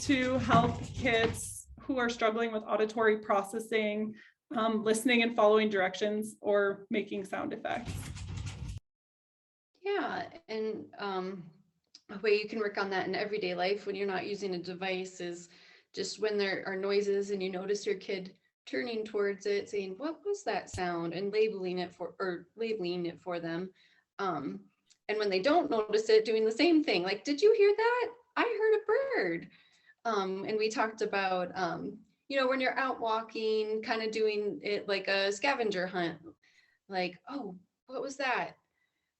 to help kids who are struggling with auditory processing, listening and following directions, or making sound effects. Yeah, and a way you can work on that in everyday life when you're not using a device is just when there are noises and you notice your kid turning towards it, saying, what was that sound? And labeling it for them. And when they don't notice it, doing the same thing, like, did you hear that? I heard a bird. And we talked about, when you're out walking, kind of doing it like a scavenger hunt, like, oh, what was that?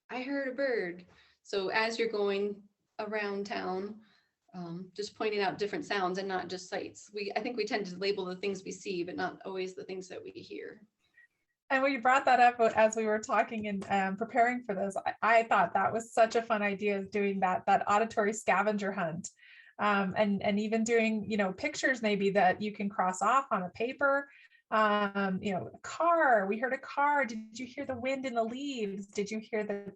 I heard a bird. So as you're going around town, just pointing out different sounds and not just sights. I think we tend to label the things we see, but not always the things that we hear. And when you brought that up as we were talking and preparing for this, I thought that was such a fun idea, doing that auditory scavenger hunt, and even doing pictures maybe that you can cross off on a paper. A car. We heard a car. Did you hear the wind in the leaves? Did you hear the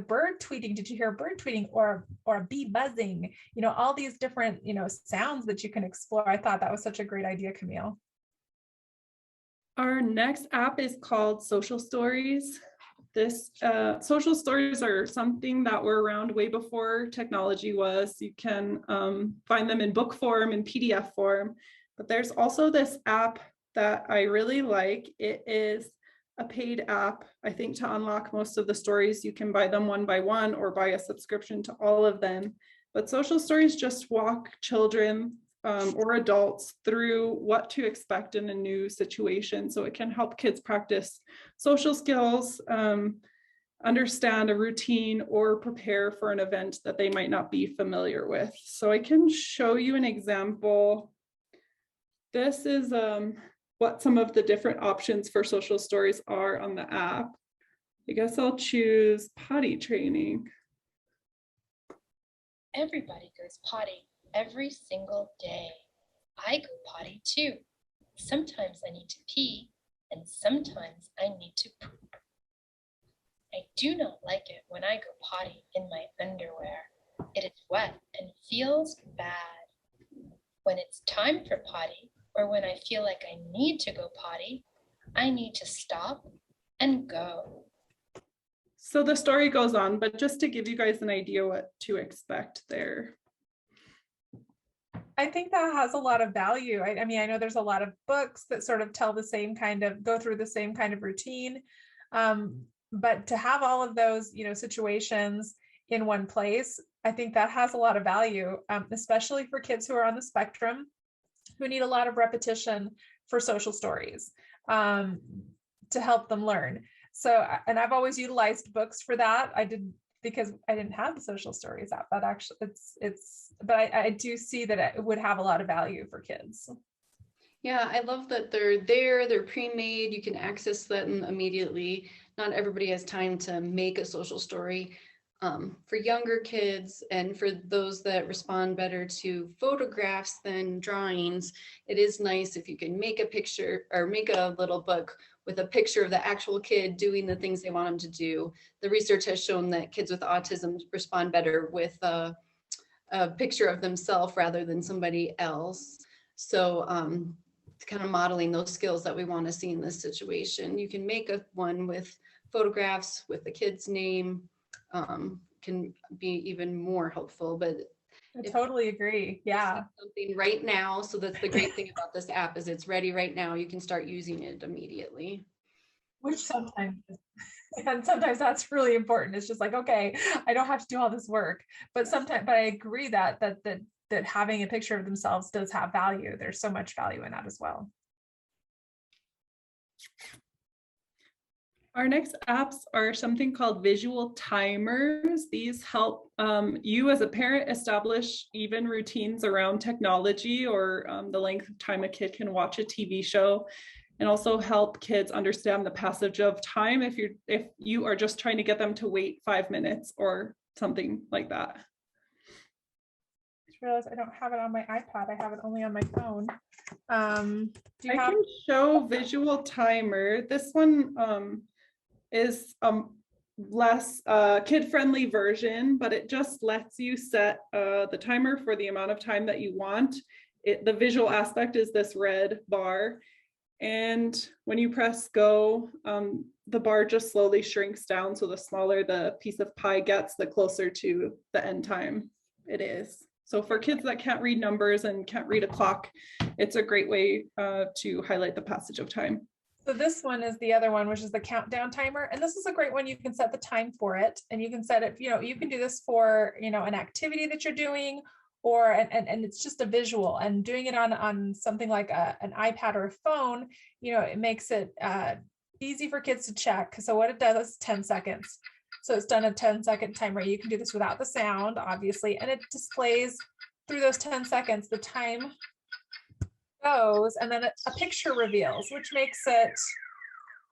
bird tweeting? Did you hear a bird tweeting or a bee buzzing? All these different sounds that you can explore. I thought that was such a great idea, Camille. Our next app is called Social Stories. This social stories are something that were around way before technology was. You can find them in book form and PDF form, but there's also this app that I really like. It is a paid app. I think to unlock most of the stories, you can buy them one by one or buy a subscription to all of them. But Social Stories just walk children or adults through what to expect in a new situation. So it can help kids practice social skills, understand a routine, or prepare for an event that they might not be familiar with. So I can show you an example. This is what some of the different options for social stories are on the app. I guess I'll choose potty training. Everybody goes potty every single day. I go potty too. Sometimes I need to pee, and sometimes I need to poop. I do not like it when I go potty in my underwear. It is wet and feels bad. When it's time for potty, or when I feel like I need to go potty, I need to stop and go. So the story goes on, but just to give you guys an idea what to expect there. I think that has a lot of value. I mean, I know there's a lot of books that sort of tell the same kind of, go through the same kind of routine. But to have all of those, situations in one place, I think that has a lot of value, especially for kids who are on the spectrum, who need a lot of repetition for social stories to help them learn. So, and I've always utilized books for that. I did, because I didn't have the social stories app, but actually but I do see that it would have a lot of value for kids. Yeah, I love that they're there, they're pre-made, you can access them immediately. Not everybody has time to make a social story. For younger kids and for those that respond better to photographs than drawings, it is nice if you can make a picture or make a little book with a picture of the actual kid doing the things they want them to do. The research has shown that kids with autism respond better with a picture of themselves rather than somebody else. So kind of modeling those skills that we want to see in this situation. You can make one with photographs with the kid's name, can be even more helpful, but I totally agree. Yeah. Something right now. So that's the great thing about this app is it's ready right now. You can start using it immediately. Which sometimes, and sometimes that's really important. It's just like, okay, I don't have to do all this work, but I agree that having a picture of themselves does have value. There's so much value in that as well. Our next apps are something called visual timers. These help you as a parent establish even routines around technology or the length of time a kid can watch a TV show, and also help kids understand the passage of time if you are just trying to get them to wait 5 minutes or something like that. I just realized I don't have it on my iPad. I have it only on my phone. Can show visual timer. This one is less kid-friendly version, but it just lets you set the timer for the amount of time that you want. The visual aspect is this red bar, and when you press go, the bar just slowly shrinks down, so the smaller the piece of pie gets, the closer to the end time it is. So for kids that can't read numbers and can't read a clock, it's a great way to highlight the passage of time. So this one is the other one, which is the countdown timer. And this is a great one. You can set the time for it, and you can set it, you can do this for, an activity that you're doing, or, and it's just a visual, and doing it on something like an iPad or a phone, it makes it easy for kids to check. So what it does is 10 seconds. So it's done a 10-second timer. You can do this without the sound, obviously, and it displays through those 10 seconds, the time goes, and then a picture reveals, which makes it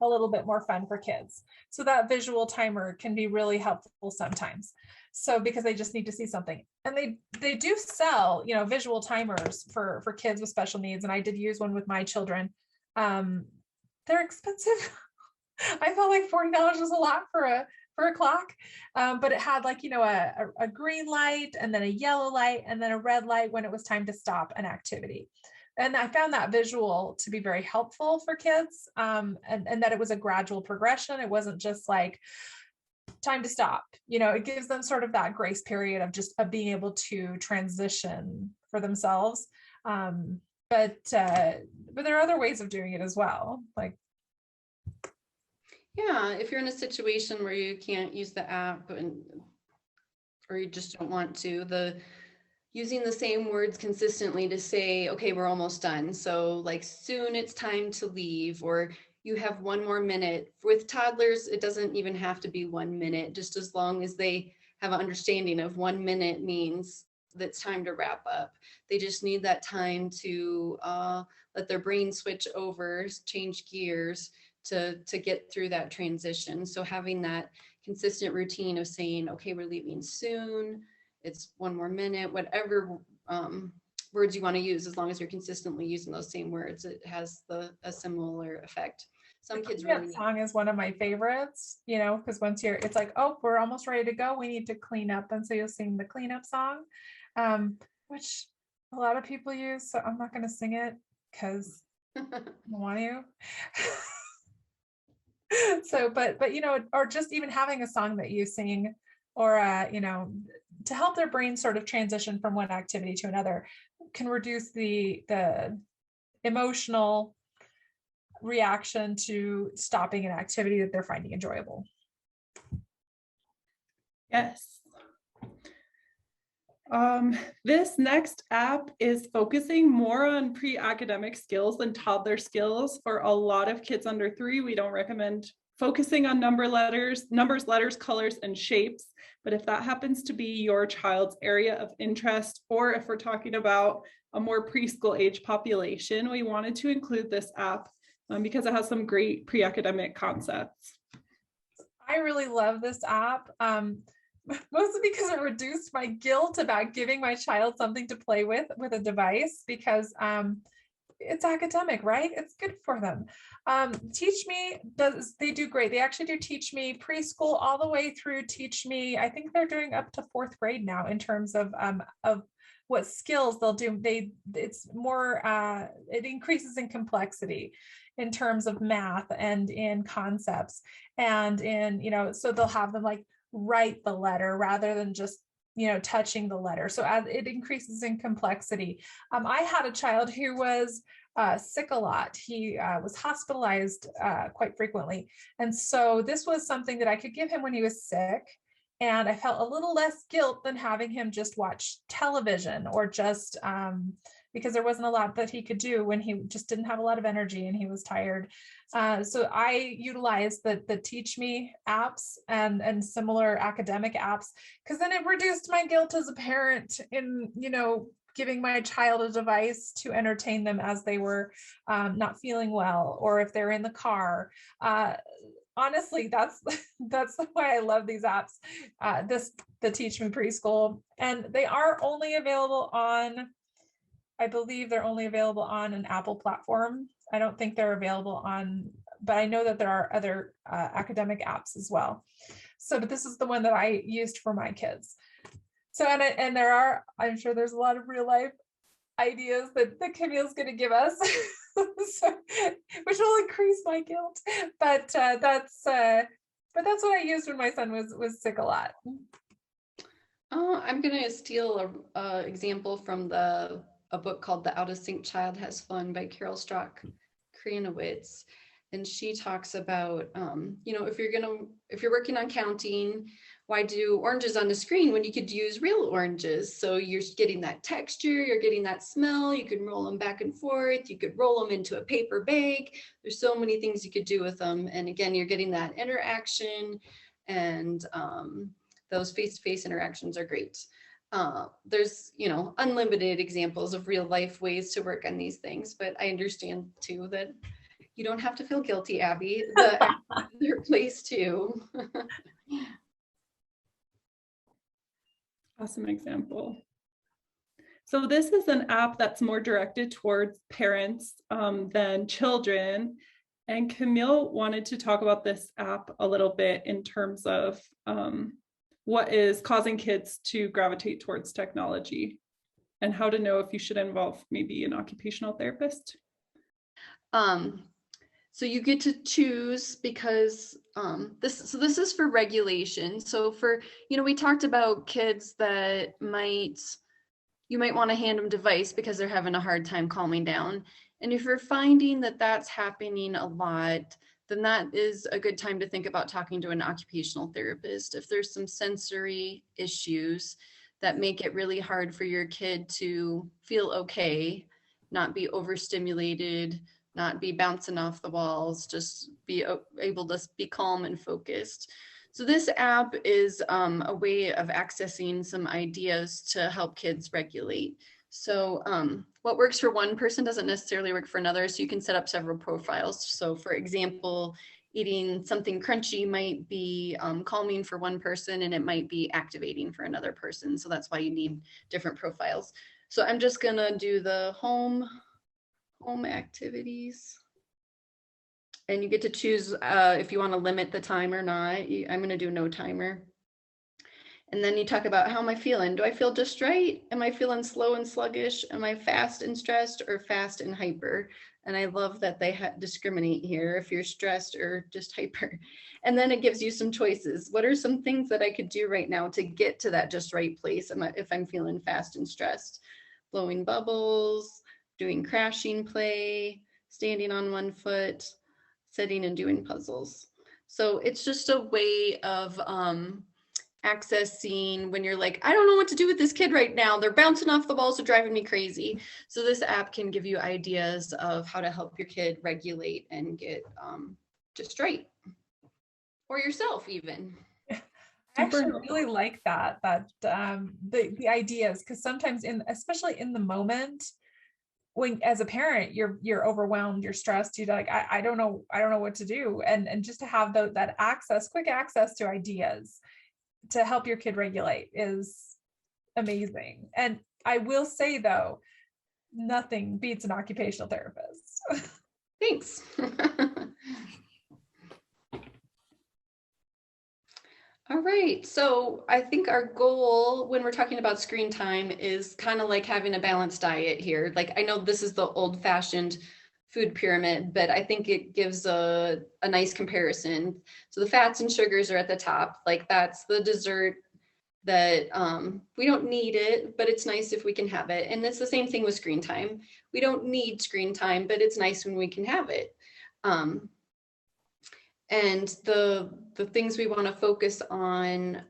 a little bit more fun for kids. So that visual timer can be really helpful sometimes. So because they just need to see something, and they do sell, visual timers for kids with special needs. And I did use one with my children. They're expensive. I felt like $40 was a lot for a clock, but it had a green light, and then a yellow light, and then a red light when it was time to stop an activity. And I found that visual to be very helpful for kids, and that it was a gradual progression. It wasn't just like time to stop. It gives them sort of that grace period of being able to transition for themselves. But there are other ways of doing it as well. Yeah, if you're in a situation where you can't use the app or you just don't want to, using the same words consistently to say, okay, we're almost done. So like soon it's time to leave, or you have 1 more minute. With toddlers, it doesn't even have to be 1 minute, just as long as they have an understanding of 1 minute means that it's time to wrap up. They just need that time to let their brain switch over, change gears to get through that transition. So having that consistent routine of saying, okay, we're leaving soon, it's 1 more minute, whatever words you want to use, as long as you're consistently using those same words, it has a similar effect. Some kids really song is one of my favorites, you know, because once it's like, oh, we're almost ready to go, we need to clean up, and so you'll sing the cleanup song, which a lot of people use, so I'm not going to sing it because I don't want to. So, but you know, or just even having a song that you sing, or you know, to help their brain sort of transition from one activity to another, can reduce the emotional reaction to stopping an activity that they're finding enjoyable. Yes. This next app is focusing more on pre-academic skills than toddler skills. For a lot of kids under 3, we don't recommend focusing on numbers, letters, colors, and shapes. But if that happens to be your child's area of interest, or if we're talking about a more preschool age population, we wanted to include this app because it has some great pre-academic concepts. I really love this app. Mostly because it reduced my guilt about giving my child something to play with a device, because it's academic, right? It's good for them. Teach Me they do great. They actually do Teach Me preschool all the way through Teach Me. I think they're doing up to 4th grade now in terms of what skills they'll do. It's more it increases in complexity in terms of math and in concepts, and in, you know, so they'll have them like write the letter rather than just, you know, touching the letter. So as it increases in complexity. I had a child who was sick a lot. He was hospitalized quite frequently. And so this was something that I could give him when he was sick. And I felt a little less guilt than having him just watch television, or just because there wasn't a lot that he could do when he just didn't have a lot of energy and he was tired. So I utilized the Teach Me apps and similar academic apps, because then it reduced my guilt as a parent in, you know, giving my child a device to entertain them as they were not feeling well, or if they're in the car. Honestly, that's why I love these apps. The Teach Me Preschool, and they are only available on, I believe they're only available on an Apple platform. I don't think they're available on, but I know that there are other academic apps as well. So, but this is the one that I used for my kids. So, and there are, I'm sure there's a lot of real life ideas that Camille's going to give us, so, which will increase my guilt. But that's what I used when my son was sick a lot. I'm going to steal a example from a book called The Out of Sync Child Has Fun by Carol Strock Kranowitz. And she talks about, you know, if you're working on counting, why do oranges on the screen when you could use real oranges? So you're getting that texture, you're getting that smell, you can roll them back and forth, you could roll them into a paper bag. There's so many things you could do with them. And again, you're getting that interaction, and those face-to-face interactions are great. There's, you know, unlimited examples of real life ways to work on these things, but I understand too that you don't have to feel guilty, Abby. Their place too. Awesome example. So this is an app that's more directed towards parents than children. And Camille wanted to talk about this app a little bit in terms of what is causing kids to gravitate towards technology, and how to know if you should involve maybe an occupational therapist. So you get to choose, because this is for regulation. So for, you know, we talked about kids that you might want to hand them a device because they're having a hard time calming down. And if you're finding that that's happening a lot, then that is a good time to think about talking to an occupational therapist. If there's some sensory issues that make it really hard for your kid to feel okay, not be overstimulated, not be bouncing off the walls, just be able to be calm and focused. So this app is a way of accessing some ideas to help kids regulate. So what works for one person doesn't necessarily work for another, so you can set up several profiles. So for example, eating something crunchy might be calming for one person and it might be activating for another person. So that's why you need different profiles. So I'm just gonna do the home activities. And you get to choose if you want to limit the time or not. I'm going to do no timer. And then you talk about, how am I feeling? Do I feel just right? Am I feeling slow and sluggish? Am I fast and stressed or fast and hyper? And I love that they discriminate here if you're stressed or just hyper. And then it gives you some choices. What are some things that I could do right now to get to that just right place if I'm feeling fast and stressed? Blowing bubbles, doing crashing play, standing on one foot, sitting and doing puzzles. So it's just a way of accessing when you're like, I don't know what to do with this kid right now. They're bouncing off the walls, they're driving me crazy. So this app can give you ideas of how to help your kid regulate and get just right. Or yourself even. I actually really like that the ideas, because sometimes especially in the moment, when as a parent you're overwhelmed, you're stressed, you're like, I don't know what to do, and just to have that quick access to ideas to help your kid regulate is amazing. And I will say though, nothing beats an occupational therapist. Thanks. All right, so I think our goal when we're talking about screen time is kind of like having a balanced diet here. Like, I know this is the old-fashioned food pyramid, but I think it gives a nice comparison. So the fats and sugars are at the top, like that's the dessert that we don't need it, but it's nice if we can have it. And it's the same thing with screen time. We don't need screen time, but it's nice when we can have it. And the things we want to focus on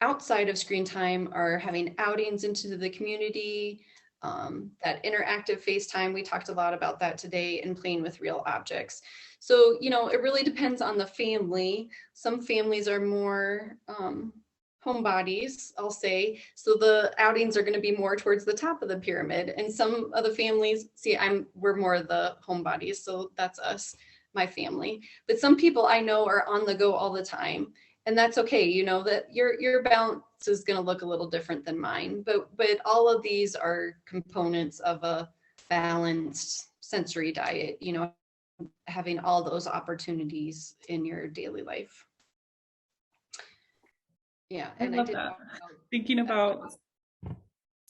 outside of screen time are having outings into the community, that interactive FaceTime. We talked a lot about that today, and playing with real objects. So, you know, it really depends on the family. Some families are more homebodies, I'll say. So the outings are going to be more towards the top of the pyramid. And some of the families, we're more of the homebodies. So that's us, my family. But some people I know are on the go all the time, and that's okay. You know that your balance is going to look a little different than mine, but all of these are components of a balanced sensory diet, you know, having all those opportunities in your daily life. Yeah, and I love that. Thinking about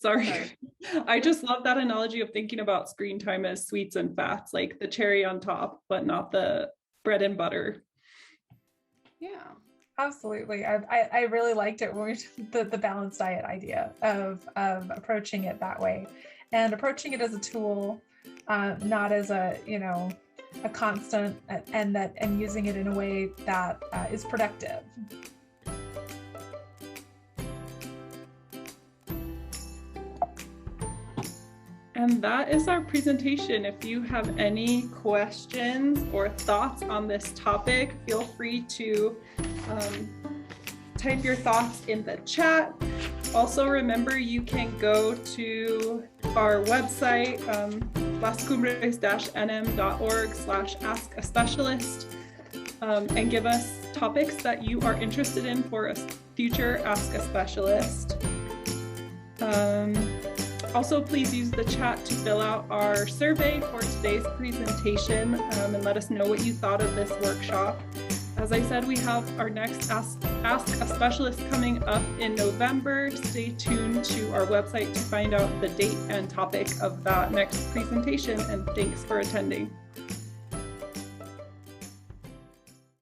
Sorry. I just love that analogy of thinking about screen time as sweets and fats, like the cherry on top, but not the bread and butter. Yeah, absolutely. I really liked it when we the balanced diet idea of approaching it that way, and approaching it as a tool, not as a constant, and using it in a way that is productive. And that is our presentation. If you have any questions or thoughts on this topic, feel free to type your thoughts in the chat. Also, remember you can go to our website, lascumbres-nm.org/askaspecialist, and give us topics that you are interested in for a future Ask a Specialist. Also, please use the chat to fill out our survey for today's presentation, and let us know what you thought of this workshop. As I said, we have our next Ask a Specialist coming up in November. Stay tuned to our website to find out the date and topic of that next presentation, and thanks for attending.